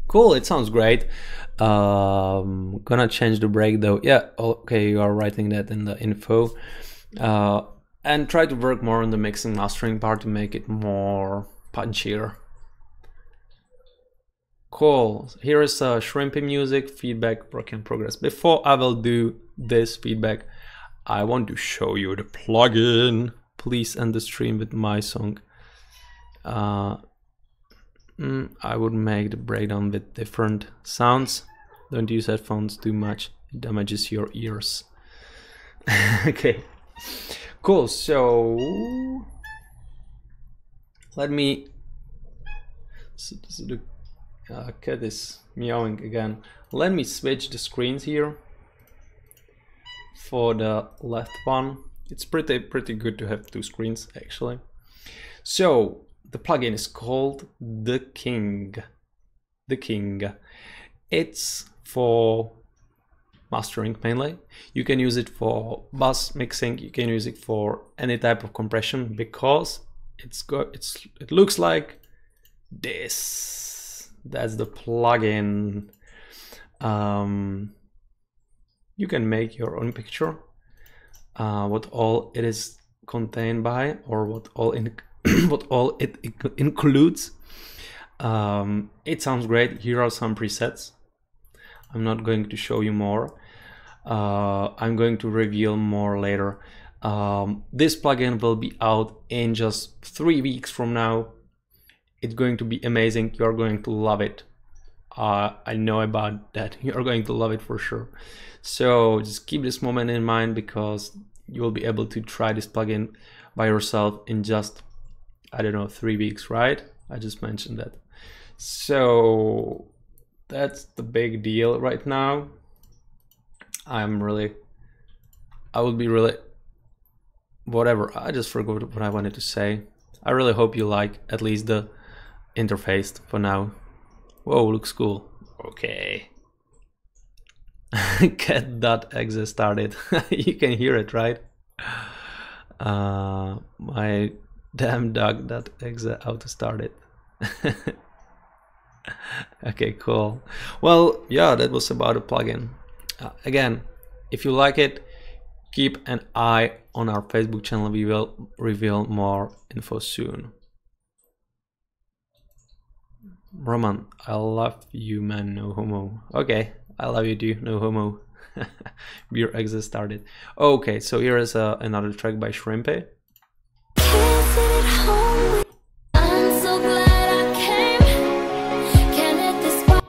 Cool, it sounds great. Gonna change the break though. Yeah, okay, you are writing that in the info. And try to work more on the mixing mastering part to make it more punchier. Cool. Here is Shrimpy music feedback, work in progress. Before I will do this feedback, I want to show you the plugin. Please end the stream with my song. I would make the breakdown with different sounds. Don't use headphones too much, it damages your ears. Okay, cool. So let me. The cat is meowing again. Let me switch the screens here. For the left one, it's pretty good to have two screens actually. So the plugin is called The King. The King. It's for mastering mainly. You can use it for bass mixing. You can use it for any type of compression because it looks like this. That's the plugin. You can make your own picture. What all it is contained by, or what all it includes. It sounds great. Here are some presets. I'm not going to show you more. I'm going to reveal more later. This plugin will be out in just 3 weeks from now. It's going to be amazing. You're going to love it. I know about that. You're going to love it for sure. So just keep this moment in mind, because you will be able to try this plugin by yourself in just, I don't know, 3 weeks, right? I just mentioned that. So that's the big deal right now. I would be really, whatever, I just forgot what I wanted to say. I really hope you like at least the interface for now. Whoa, looks cool. Okay. Cat.exe started. You can hear it, right? My damn dog.exe auto started. Okay, cool. Well, yeah, that was about a plugin. Again, if you like it, keep an eye on our Facebook channel. We will reveal more info soon. Roman, I love you, man, no homo. Okay, I love you too, no homo. Beer exit started. Okay, so here is another track by Shrimpy. I'm so glad I came. Can't hit this spot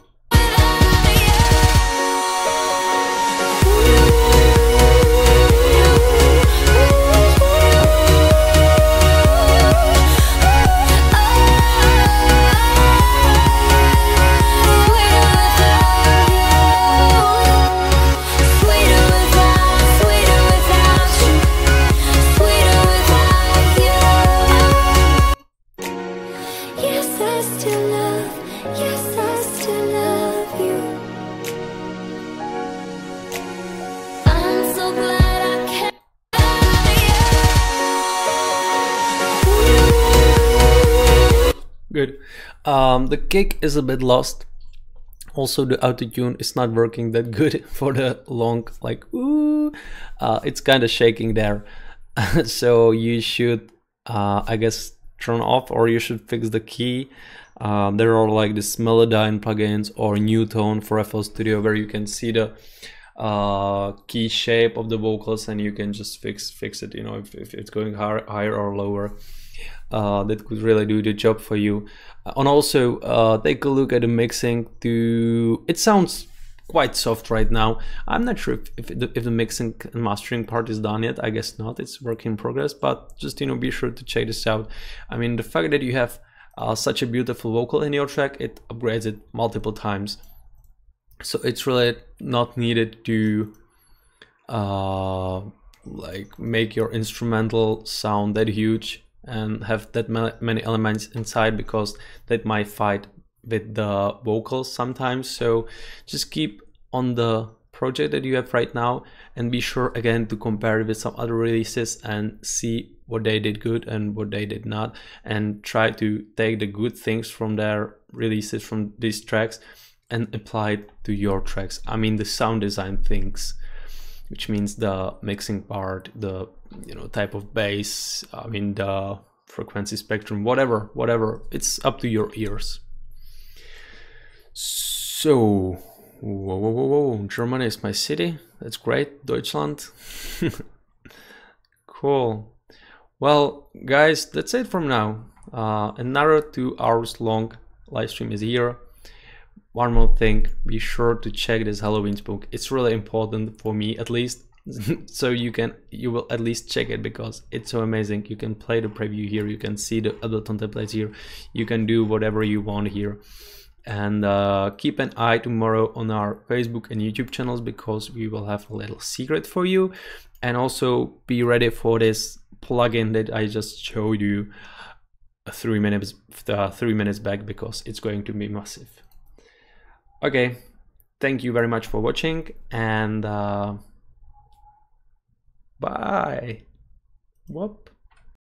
Good. The kick is a bit lost Also, the autotune is not working that good for the long, like, ooh, it's kind of shaking there. So you should, I guess, turn off, or you should fix the key. There are like this Melodyne plugins or New Tone for FL Studio where you can see the key shape of the vocals, and you can just fix it, you know, if it's going higher or lower. That could really do the job for you. And also take a look at the mixing. It sounds quite soft right now. I'm not sure if the mixing and mastering part is done yet. I guess not, it's work in progress, but just, you know, be sure to check this out. I mean, the fact that you have such a beautiful vocal in your track, it upgrades it multiple times. So it's really not needed to like make your instrumental sound that huge and have that many elements inside, because that might fight with the vocals sometimes. So just keep on the project that you have right now, and be sure again to compare it with some other releases and see what they did good and what they did not, and try to take the good things from their releases, from these tracks, and apply it to your tracks. I mean, the sound design things, which means the mixing part, the, you know, type of bass, I mean the frequency spectrum, whatever, it's up to your ears. So, whoa, Germany is my city. That's great, Deutschland. Cool. Well, guys, that's it from now. Another 2 hours long live stream is here. One more thing, be sure to check this Halloween Spook. It's really important for me, at least. So you will at least check it, because it's so amazing. You can play the preview here, you can see the Ableton templates here, you can do whatever you want here. And keep an eye tomorrow on our Facebook and YouTube channels, because we will have a little secret for you. And also be ready for this plugin that I just showed you 3 minutes back, because it's going to be massive. Okay, thank you very much for watching, and bye. Whoop.